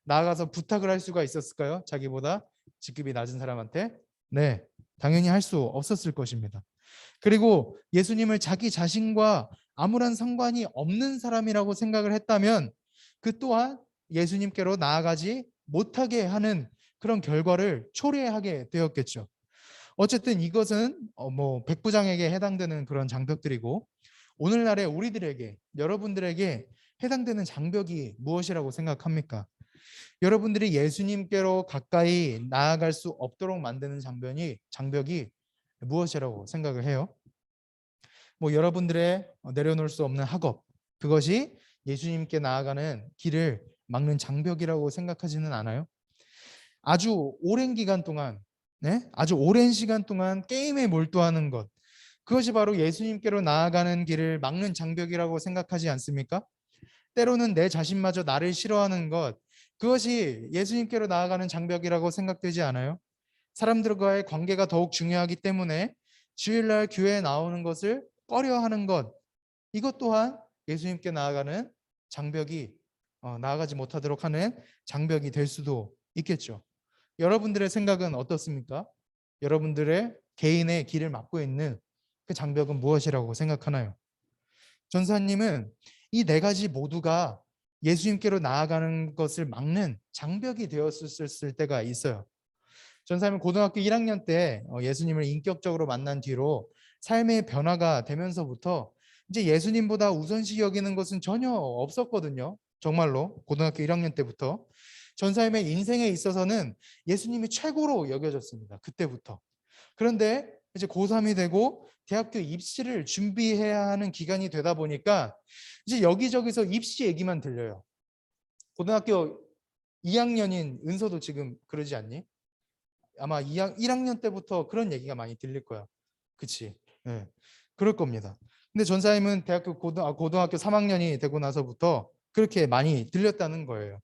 나아가서 부탁을 할 수가 있었을까요? 자기보다 직급이 낮은 사람한테? 네, 당연히 할 수 없었을 것입니다. 그리고 예수님을 자기 자신과 아무런 상관이 없는 사람이라고 생각을 했다면 그 또한 예수님께로 나아가지 못하게 하는 그런 결과를 초래하게 되었겠죠. 어쨌든 이것은 백부장에게 해당되는 그런 장벽들이고 오늘날의 우리들에게 여러분들에게 해당되는 장벽이 무엇이라고 생각합니까? 여러분들이 예수님께로 가까이 나아갈 수 없도록 만드는 장벽이 무엇이라고 생각을 해요? 여러분들의 내려놓을 수 없는 학업, 그것이 예수님께 나아가는 길을 막는 장벽이라고 생각하지는 않아요? 아주 오랜 기간 동안, 아주 오랜 시간 동안 게임에 몰두하는 것, 그것이 바로 예수님께로 나아가는 길을 막는 장벽이라고 생각하지 않습니까? 때로는 내 자신마저 나를 싫어하는 것, 그것이 예수님께로 나아가는 장벽이라고 생각되지 않아요? 사람들과의 관계가 더욱 중요하기 때문에 주일날 교회에 나오는 것을 꺼려하는 것, 이것 또한 예수님께 나아가는 장벽이 나아가지 못하도록 하는 장벽이 될 수도 있겠죠. 여러분들의 생각은 어떻습니까? 여러분들의 개인의 길을 막고 있는 그 장벽은 무엇이라고 생각하나요? 전사님은 이 네 가지 모두가 예수님께로 나아가는 것을 막는 장벽이 되었을 때가 있어요. 전사님은 고등학교 1학년 때 예수님을 인격적으로 만난 뒤로 삶의 변화가 되면서부터 이제 예수님보다 우선시 여기는 것은 전혀 없었거든요. 정말로 고등학교 1학년 때부터 전사님의 인생에 있어서는 예수님이 최고로 여겨졌습니다. 그때부터. 그런데 이제 고3이 되고 대학교 입시를 준비해야 하는 기간이 되다 보니까 이제 여기저기서 입시 얘기만 들려요. 고등학교 2학년인 은서도 지금 그러지 않니? 아마 1학년 때부터 그런 얘기가 많이 들릴 거야. 그치? 네. 그럴 겁니다. 근데 전사님은 고등학교 3학년이 되고 나서부터 그렇게 많이 들렸다는 거예요.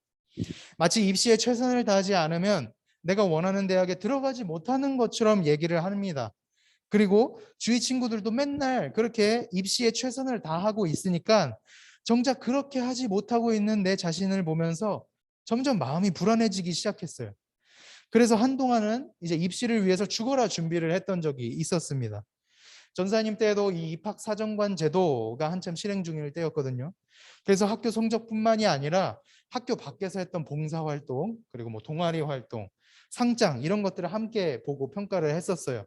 마치 입시에 최선을 다하지 않으면 내가 원하는 대학에 들어가지 못하는 것처럼 얘기를 합니다. 그리고 주위 친구들도 맨날 그렇게 입시에 최선을 다하고 있으니까 정작 그렇게 하지 못하고 있는 내 자신을 보면서 점점 마음이 불안해지기 시작했어요. 그래서 한동안은 이제 입시를 위해서 죽어라 준비를 했던 적이 있었습니다. 전사님 때에도 이 입학 사정관 제도가 한참 실행 중일 때였거든요. 그래서 학교 성적뿐만이 아니라 학교 밖에서 했던 봉사활동, 그리고 동아리 활동, 상장 이런 것들을 함께 보고 평가를 했었어요.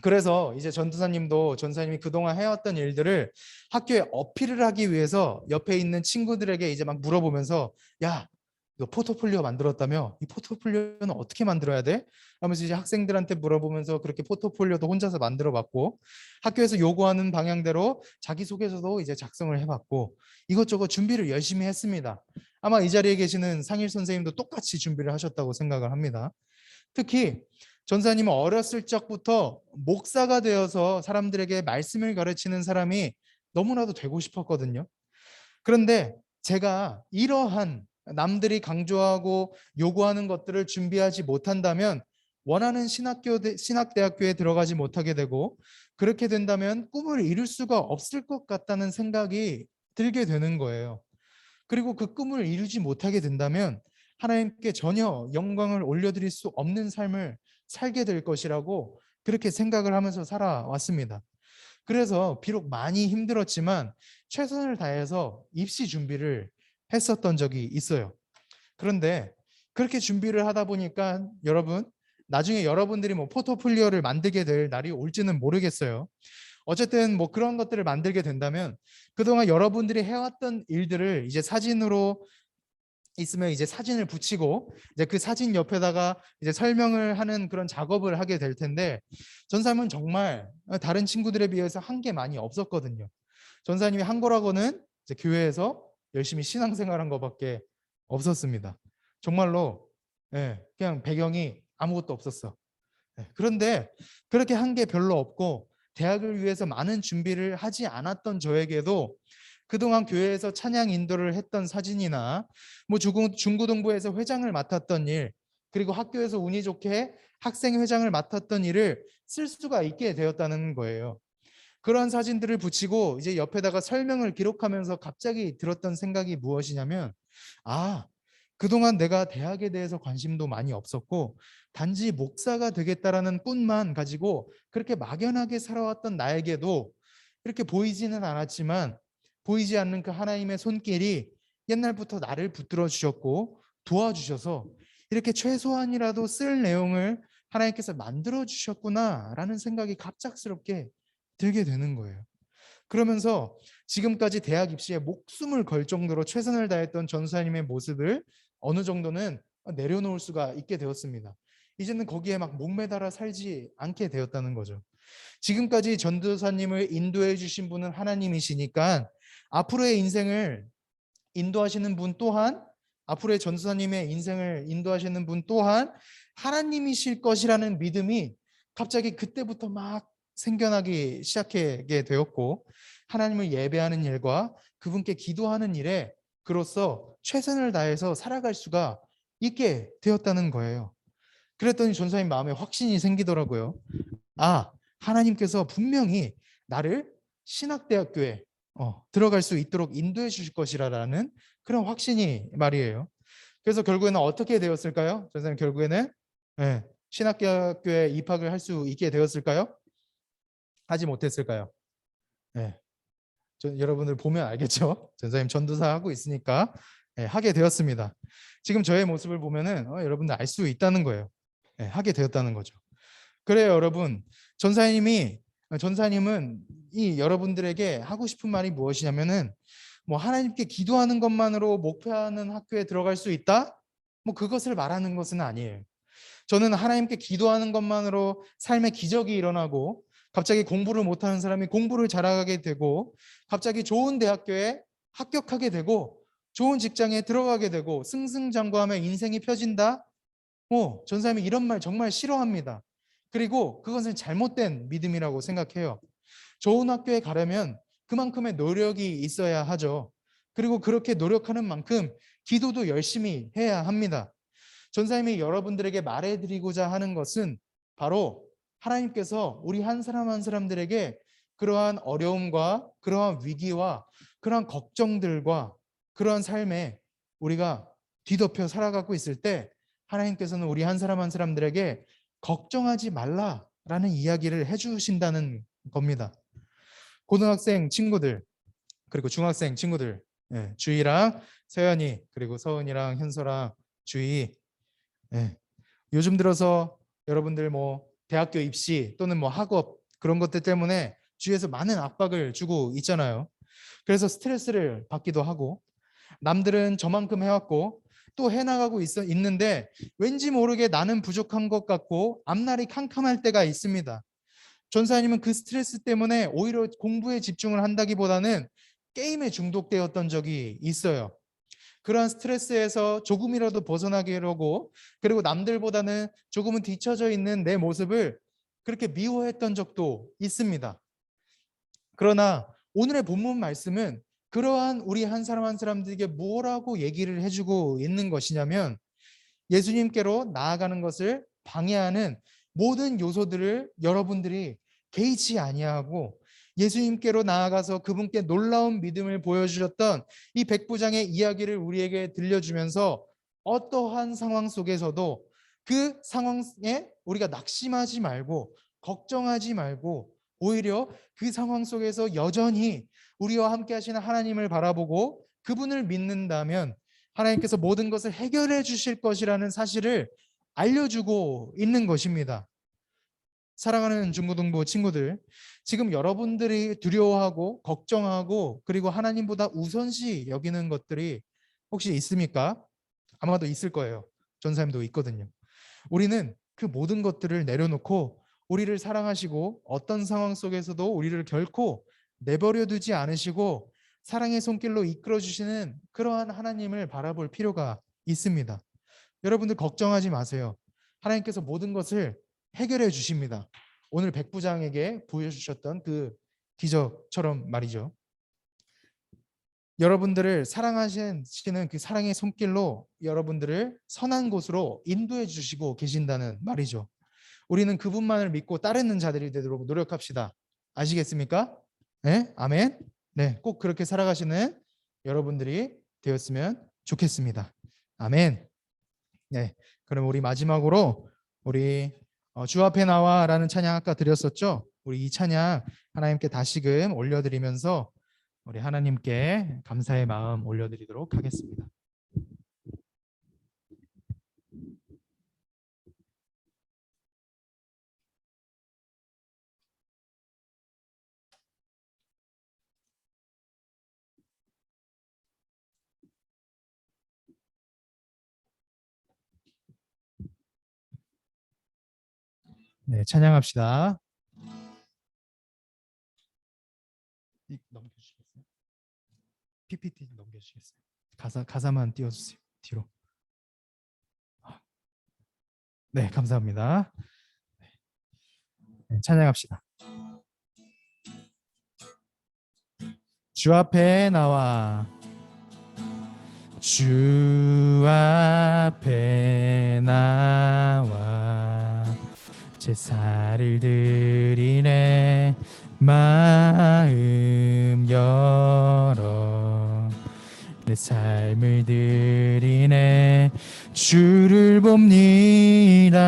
그래서 이제 전사님이 그동안 해왔던 일들을 학교에 어필을 하기 위해서 옆에 있는 친구들에게 이제 막 물어보면서 야, 너 포트폴리오 만들었다며? 이 포트폴리오는 어떻게 만들어야 돼? 하면서 이제 학생들한테 물어보면서 그렇게 포트폴리오도 혼자서 만들어 봤고 학교에서 요구하는 방향대로 자기소개서도 이제 작성을 해봤고 이것저것 준비를 열심히 했습니다. 아마 이 자리에 계시는 상일 선생님도 똑같이 준비를 하셨다고 생각을 합니다. 특히 전사님은 어렸을 적부터 목사가 되어서 사람들에게 말씀을 가르치는 사람이 너무나도 되고 싶었거든요. 그런데 제가 이러한 남들이 강조하고 요구하는 것들을 준비하지 못한다면 원하는 신학대학교에 들어가지 못하게 되고 그렇게 된다면 꿈을 이룰 수가 없을 것 같다는 생각이 들게 되는 거예요. 그리고 그 꿈을 이루지 못하게 된다면 하나님께 전혀 영광을 올려드릴 수 없는 삶을 살게 될 것이라고 그렇게 생각을 하면서 살아왔습니다. 그래서 비록 많이 힘들었지만 최선을 다해서 입시 준비를 했었던 적이 있어요. 그런데 그렇게 준비를 하다 보니까 여러분, 나중에 여러분들이 뭐 포트폴리오를 만들게 될 날이 올지는 모르겠어요. 어쨌든 뭐 그런 것들을 만들게 된다면 그동안 여러분들이 해왔던 일들을 이제 사진으로 있으면 이제 사진을 붙이고 이제 그 사진 옆에다가 이제 설명을 하는 그런 작업을 하게 될 텐데, 전사님은 정말 다른 친구들에 비해서 한 게 많이 없었거든요. 전사님이 한 거라고는 이제 교회에서 열심히 신앙생활한 것밖에 없었습니다. 정말로, 예, 그냥 배경이 아무것도 없었어. 예, 그런데 그렇게 한 게 별로 없고 대학을 위해서 많은 준비를 하지 않았던 저에게도 그동안 교회에서 찬양 인도를 했던 사진이나 뭐 중고등부에서 회장을 맡았던 일, 그리고 학교에서 운이 좋게 학생 회장을 맡았던 일을 쓸 수가 있게 되었다는 거예요. 그런 사진들을 붙이고 이제 옆에다가 설명을 기록하면서 갑자기 들었던 생각이 무엇이냐면, 아, 그동안 내가 대학에 대해서 관심도 많이 없었고 단지 목사가 되겠다라는 꿈만 가지고 그렇게 막연하게 살아왔던 나에게도 이렇게 보이지는 않았지만 보이지 않는 그 하나님의 손길이 옛날부터 나를 붙들어 주셨고 도와주셔서 이렇게 최소한이라도 쓸 내용을 하나님께서 만들어 주셨구나라는 생각이 갑작스럽게 들게 되는 거예요. 그러면서 지금까지 대학 입시에 목숨을 걸 정도로 최선을 다했던 전사님의 모습을 어느 정도는 내려놓을 수가 있게 되었습니다. 이제는 거기에 막 목매달아 살지 않게 되었다는 거죠. 지금까지 전도사님을 인도해 주신 분은 하나님이시니까 앞으로의 인생을 인도하시는 분 또한, 앞으로의 전도사님의 인생을 인도하시는 분 또한 하나님이실 것이라는 믿음이 갑자기 그때부터 막 생겨나기 시작하게 되었고, 하나님을 예배하는 일과 그분께 기도하는 일에 그로써 최선을 다해서 살아갈 수가 있게 되었다는 거예요. 그랬더니 전사님 마음에 확신이 생기더라고요. 아, 하나님께서 분명히 나를 신학대학교에 들어갈 수 있도록 인도해 주실 것이라는 그런 확신이 말이에요. 그래서 결국에는 어떻게 되었을까요? 전사님, 결국에는 신학대학교에 입학을 할 수 있게 되었을까요? 하지 못했을까요? 네. 여러분들 보면 알겠죠? 전사님 전도사 하고 있으니까 하게 되었습니다. 지금 저의 모습을 보면은 여러분들 알 수 있다는 거예요. 하게 되었다는 거죠. 그래요, 여러분. 전사님은 이 여러분들에게 하고 싶은 말이 무엇이냐면은, 뭐 하나님께 기도하는 것만으로 목표하는 학교에 들어갈 수 있다? 뭐 그것을 말하는 것은 아니에요. 저는 하나님께 기도하는 것만으로 삶의 기적이 일어나고 갑자기 공부를 못하는 사람이 공부를 잘하게 되고 갑자기 좋은 대학교에 합격하게 되고 좋은 직장에 들어가게 되고 승승장구하며 인생이 펴진다? 전사님이 이런 말 정말 싫어합니다. 그리고 그것은 잘못된 믿음이라고 생각해요. 좋은 학교에 가려면 그만큼의 노력이 있어야 하죠. 그리고 그렇게 노력하는 만큼 기도도 열심히 해야 합니다. 전사님이 여러분들에게 말해드리고자 하는 것은 바로 하나님께서 우리 한 사람 한 사람들에게 그러한 어려움과 그러한 위기와 그러한 걱정들과 그러한 삶에 우리가 뒤덮여 살아가고 있을 때 하나님께서는 우리 한 사람 한 사람들에게 걱정하지 말라라는 이야기를 해주신다는 겁니다. 고등학생 친구들 그리고 중학생 친구들, 주희랑 서연이 그리고 서은이랑 현서랑 주희, 요즘 들어서 여러분들 뭐 대학교 입시 또는 뭐 학업 그런 것들 때문에 주위에서 많은 압박을 주고 있잖아요. 그래서 스트레스를 받기도 하고 남들은 저만큼 해왔고 또 해나가고 있는데 왠지 모르게 나는 부족한 것 같고 앞날이 캄캄할 때가 있습니다. 전사님은 그 스트레스 때문에 오히려 공부에 집중을 한다기보다는 게임에 중독되었던 적이 있어요. 그러한 스트레스에서 조금이라도 벗어나기려고 그리고 남들보다는 조금은 뒤처져 있는 내 모습을 그렇게 미워했던 적도 있습니다. 그러나 오늘의 본문 말씀은 그러한 우리 한 사람 한 사람들에게 뭐라고 얘기를 해주고 있는 것이냐면, 예수님께로 나아가는 것을 방해하는 모든 요소들을 여러분들이 개의치 아니하고 예수님께로 나아가서 그분께 놀라운 믿음을 보여주셨던 이 백부장의 이야기를 우리에게 들려주면서 어떠한 상황 속에서도 그 상황에 우리가 낙심하지 말고 걱정하지 말고 오히려 그 상황 속에서 여전히 우리와 함께 하시는 하나님을 바라보고 그분을 믿는다면 하나님께서 모든 것을 해결해 주실 것이라는 사실을 알려주고 있는 것입니다. 사랑하는 중고등부 친구들, 지금 여러분들이 두려워하고 걱정하고 그리고 하나님보다 우선시 여기는 것들이 혹시 있습니까? 아마도 있을 거예요. 전사님도 있거든요. 우리는 그 모든 것들을 내려놓고 우리를 사랑하시고 어떤 상황 속에서도 우리를 결코 내버려 두지 않으시고 사랑의 손길로 이끌어 주시는 그러한 하나님을 바라볼 필요가 있습니다. 여러분들 걱정하지 마세요. 하나님께서 모든 것을 해결해 주십니다. 오늘 백부장에게 보여주셨던 그 기적처럼 말이죠. 여러분들을 사랑하시는 그 사랑의 손길로 여러분들을 선한 곳으로 인도해 주시고 계신다는 말이죠. 우리는 그분만을 믿고 따르는 자들이 되도록 노력합시다. 아시겠습니까? 네, 아멘. 네, 꼭 그렇게 살아가시는 여러분들이 되었으면 좋겠습니다. 아멘. 네, 그럼 우리 마지막으로 우리 주 앞에 나와라는 찬양 아까 드렸었죠. 우리 이 찬양 하나님께 다시금 올려드리면서 우리 하나님께 감사의 마음 올려드리도록 하겠습니다. 네, 찬양합시다. 넘겨주시겠어요? PPT 넘겨주시겠어요? 가사만 띄워주세요. 뒤로. 네, 감사합니다. 네, 찬양합시다. 주 앞에 나와, 주 앞에 나와 제사를 드리네. 마음 열어 내 삶을 드리네. 주를 봅니다.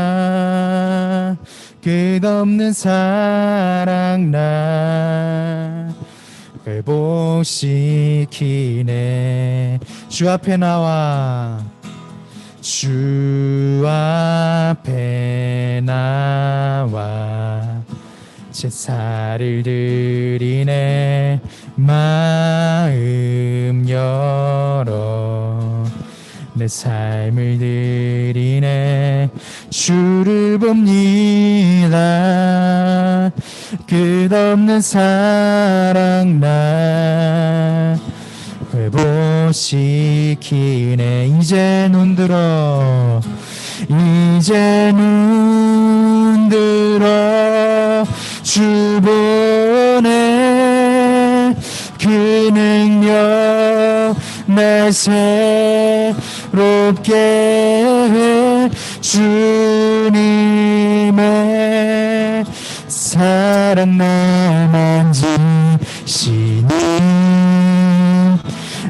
끝없는 사랑 나 회복시키네. 주 앞에 나와, 주 앞에 나와 제사를 드리네. 마음 열어 내 삶을 드리네. 주를 봅니다. 끝없는 사랑 나 회복시키네. 이제 눈 들어, 이제 눈 들어 주 보내. 그 능력 날 새롭게 해. 주님의 사랑 날 만지시니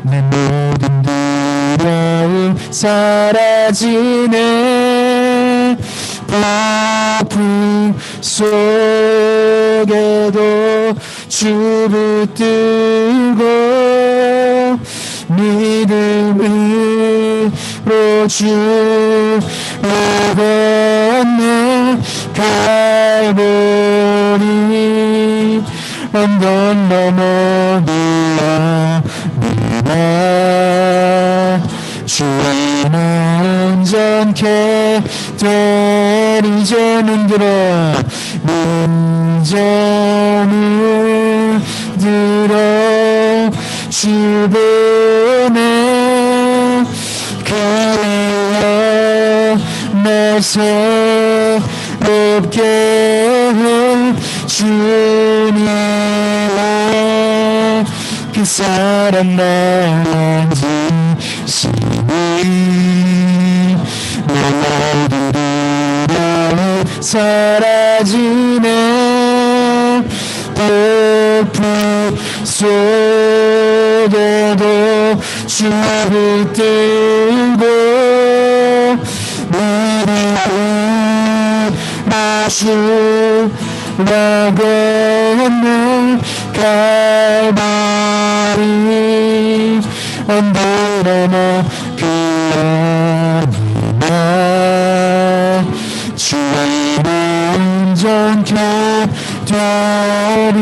내 모든 두려움 사라지네. 폭풍 속에도 주 붙들고 믿음으로 주를 건네. 갈보리 언덕 넘어 누나 주 안에 온전케 될. 이제 눈 들어, 이제 눈 들어 주 보내. 그리워 날 새롭게 해. 주님의 그 사랑 날 만지시니 내 모든 두려움 사라지네. 폭풍 속에도 주 붙들고 믿음으로 주 라고는 갈바리 언덕 넘어 그아니라 주의 이름 온전케 되리.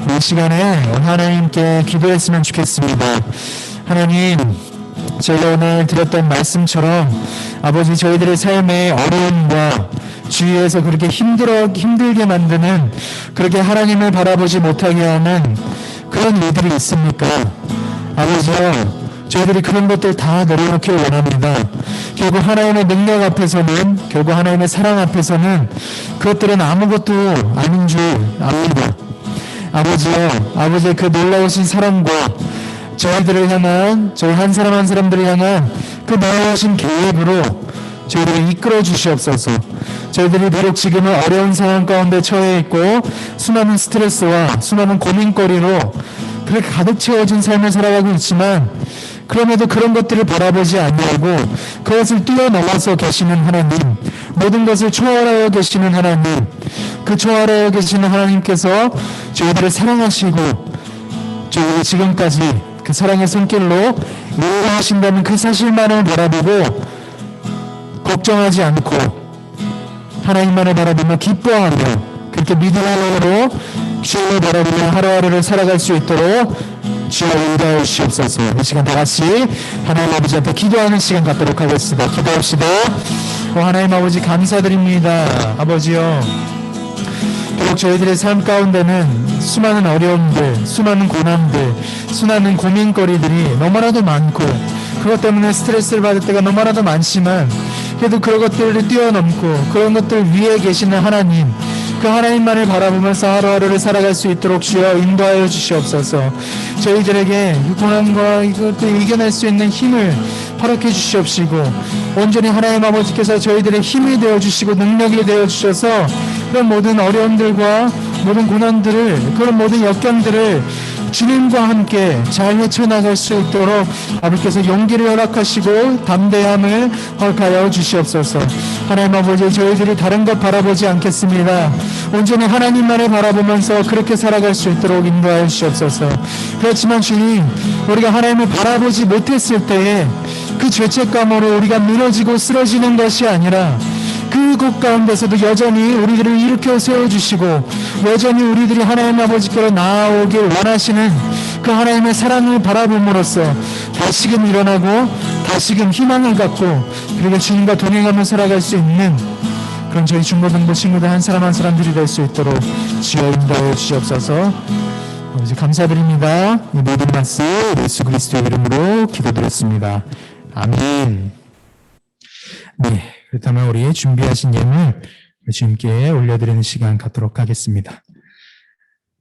이 시간에 하나님께 기도했으면 좋겠습니다. 하나님, 저희가 오늘 드렸던 말씀처럼 아버지 저희들의 삶의 어려움과 주위에서 그렇게 힘들게 만드는, 그렇게 하나님을 바라보지 못하게 하는 그런 일들이 있습니까? 아버지요, 저희들이 그런 것들 다 내려놓기를 원합니다. 결국 하나님의 능력 앞에서는, 결국 하나님의 사랑 앞에서는 그것들은 아무것도 아닌 줄 압니다. 아버지요, 아버지의 그 놀라우신 사랑과 저희들을 향한, 저희 한 사람 한 사람들을 향한 그 놀라우신 계획으로 저희들을 이끌어 주시옵소서. 저희들이 비록 지금은 어려운 상황 가운데 처해 있고 수많은 스트레스와 수많은 고민거리로 그렇게 가득 채워진 삶을 살아가고 있지만, 그럼에도 그런 것들을 바라보지 아니하고 그것을 뛰어넘어서 계시는 하나님, 모든 것을 초월하여 계시는 하나님, 그 초월하여 계시는 하나님께서 저희들을 사랑하시고 저희들이 지금까지 그 사랑의 손길로 인도하신다는 그 사실만을 바라보고 걱정하지 않고 하나님만을 바라보며 기뻐하며 그렇게 믿음으로 주님을 바라보며 하루하루를 살아갈 수 있도록 주여 인도하여 주시옵소서. 이 시간 다 같이 하나님 아버지한테 기도하는 시간 갖도록 하겠습니다. 기도합시다. 하나님 아버지 감사드립니다. 아버지요, 비록 저희들의 삶 가운데는 수많은 어려움들, 수많은 고난들, 수많은 고민거리들이 너무나도 많고 그것 때문에 스트레스를 받을 때가 너무나도 많지만, 그래도 그런 것들을 뛰어넘고 그런 것들 위에 계시는 하나님, 그 하나님만을 바라보면서 하루하루를 살아갈 수 있도록 주여 인도하여 주시옵소서. 저희들에게 고난과 이것들 이겨낼 수 있는 힘을 허락해 주시옵시고, 온전히 하나님 아버지께서 저희들의 힘이 되어주시고 능력이 되어주셔서 그런 모든 어려움들과 모든 고난들을, 그런 모든 역경들을 주님과 함께 잘 헤쳐나갈 수 있도록 아버지께서 용기를 허락하시고 담대함을 허락하여 주시옵소서. 하나님 아버지, 저희들이 다른 것 바라보지 않겠습니다. 온전히 하나님만을 바라보면서 그렇게 살아갈 수 있도록 인도하여 주시옵소서. 그렇지만 주님, 우리가 하나님을 바라보지 못했을 때에 그 죄책감으로 우리가 무너지고 쓰러지는 것이 아니라, 그곳 가운데서도 여전히 우리들을 일으켜 세워주시고 여전히 우리들이 하나님 아버지께로 나아오길 원하시는 그 하나님의 사랑을 바라봄으로써 다시금 일어나고 다시금 희망을 갖고 그렇게 주님과 동행하며 살아갈 수 있는 그런 저희 중고등부 친구들 한 사람 한 사람들이 될 수 있도록 주여 인도하여 주시옵소서. 아버지 감사드립니다. 이 모든 말씀 예수 그리스도의 이름으로 기도드렸습니다. 아멘. 네, 그렇다면 우리 준비하신 예물 주님께 올려드리는 시간 갖도록 하겠습니다.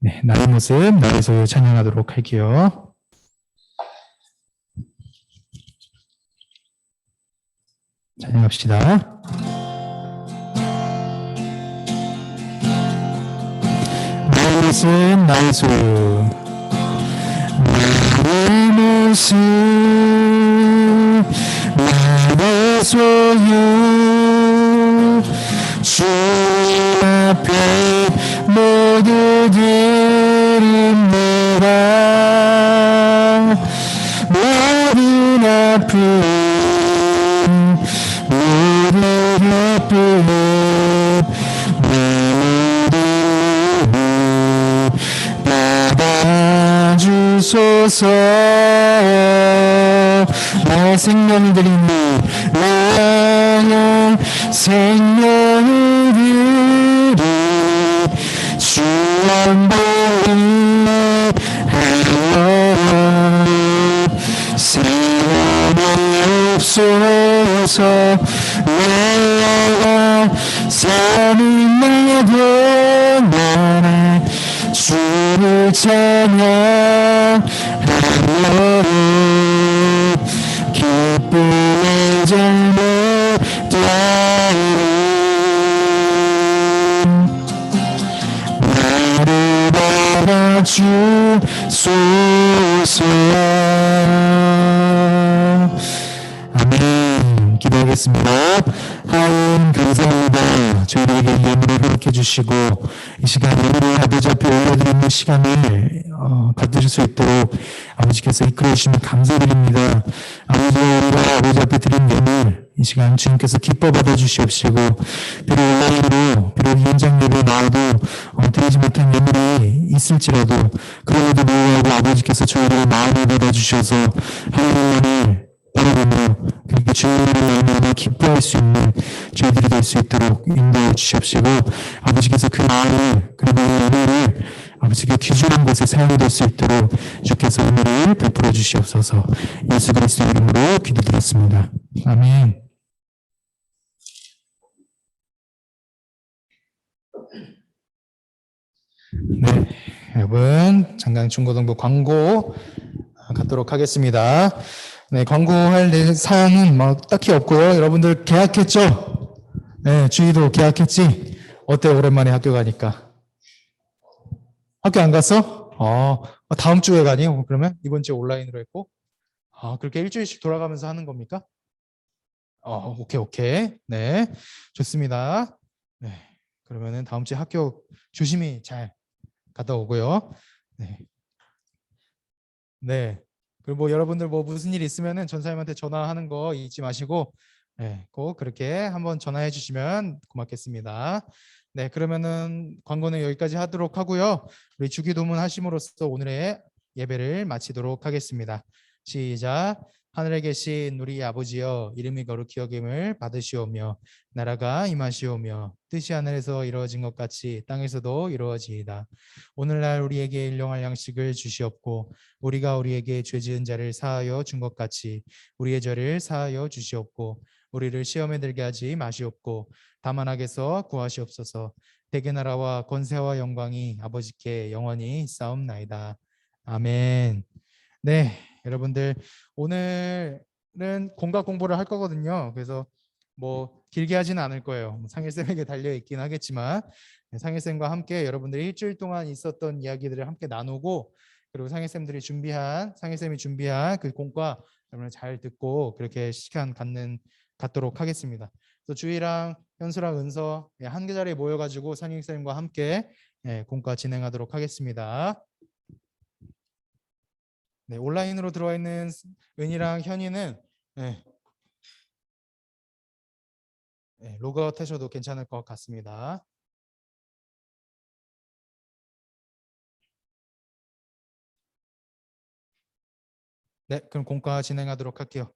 네, 나의 모습, 나의 소유 찬양하도록 할게요. 찬양합시다. 나의 모습, 나의 소유, 나의 모습, 나의 소유, 주 앞에 모두 드립니다. 모든 아픔, 모든 아픔, 받아주소서. 나의 생명을 드리니 나의 생명을 드리 주 안보리 하여 사랑이 없소서. 내가 삶이 나도 나는 주를 찬양하노라. 기쁨의 잘못되리 나를 받아주소서. 아멘. 기도하겠습니다. 기도하겠습니다. 하나님 감사합니다. 저희에게 예물을 허락해 주시고 이 시간 예물을 아버지 앞에 올려드리는 시간을 받으실 수 있도록 아버지께서 이끌어 주시면 감사드립니다. 우리가 아버지 앞에 드린 예물 이 시간 주님께서 기뻐 받아 주시옵시고 비록 온라인으로 비록 현장 예배 나와도 드리지 못한 예물이 있을지라도 그럼에도 불구하고 아버지께서 저희를 마음에 받아 주셔서 하나님만을 바라보며 그렇게 주님을 나누며 기뻐할 수 있는 저희들이 될 수 있도록 인도해 주시옵시고 아버지께서 그 마음을 그리고 예물을 아버지께 귀중한 곳에 사용될 수 있도록 주께서 은혜를 베풀어 주시옵소서. 예수 그리스도 이름으로 기도드렸습니다. 아멘. 네, 여러분 장강중고등부 광고 갖도록 하겠습니다. 네, 광고할 사항은 뭐 딱히 없고요. 여러분들 계약했죠? 네, 주희도 계약했지? 어때 오랜만에 학교 가니까? 학교 안 갔어? 다음 주에 가니? 그러면 이번 주에 온라인으로 했고, 그렇게 일주일씩 돌아가면서 하는 겁니까? 오케이. 네, 좋습니다. 네, 그러면은 다음 주에 학교 조심히 잘 갔다 오고요. 네. 네. 그리고 뭐 여러분들 뭐 무슨 일 있으면은 전사님한테 전화하는 거 잊지 마시고, 네, 꼭 그렇게 한번 전화해 주시면 고맙겠습니다. 네, 그러면은 광고는 여기까지 하도록 하고요. 우리 주기도문 하심으로써 오늘의 예배를 마치도록 하겠습니다. 시작. 하늘에 계신 우리 아버지여, 이름이 거룩히 여김을 받으시오며 나라가 임하시오며 뜻이 하늘에서 이루어진 것 같이 땅에서도 이루어지이다. 오늘날 우리에게 일용할 양식을 주시옵고 우리가 우리에게 죄 지은 자를 사하여 준 것 같이 우리의 죄를 사하여 주시옵고 우리를 시험에 들게 하지 마시옵고 다만 악에서 구하시옵소서. 대개 나라와 권세와 영광이 아버지께 영원히 싸움나이다. 아멘. 네, 여러분들 오늘은 공각 공부를 할 거거든요. 그래서 뭐 길게 하지는 않을 거예요. 상일쌤에게 달려 있긴 하겠지만 상일쌤과 함께 여러분들이 일주일 동안 있었던 이야기들을 함께 나누고 그리고 상일쌤이 준비한 그 공과 여러분 잘 듣고 그렇게 시간 갖도록 하겠습니다. 또 주희랑 현수랑 은서 한 자리에 모여가지고 상일쌤과 함께 공과 진행하도록 하겠습니다. 네, 온라인으로 들어와 있는 은이랑 현이는 로그아웃 하셔도 괜찮을 것 같습니다. 네, 그럼 공과 진행하도록 할게요.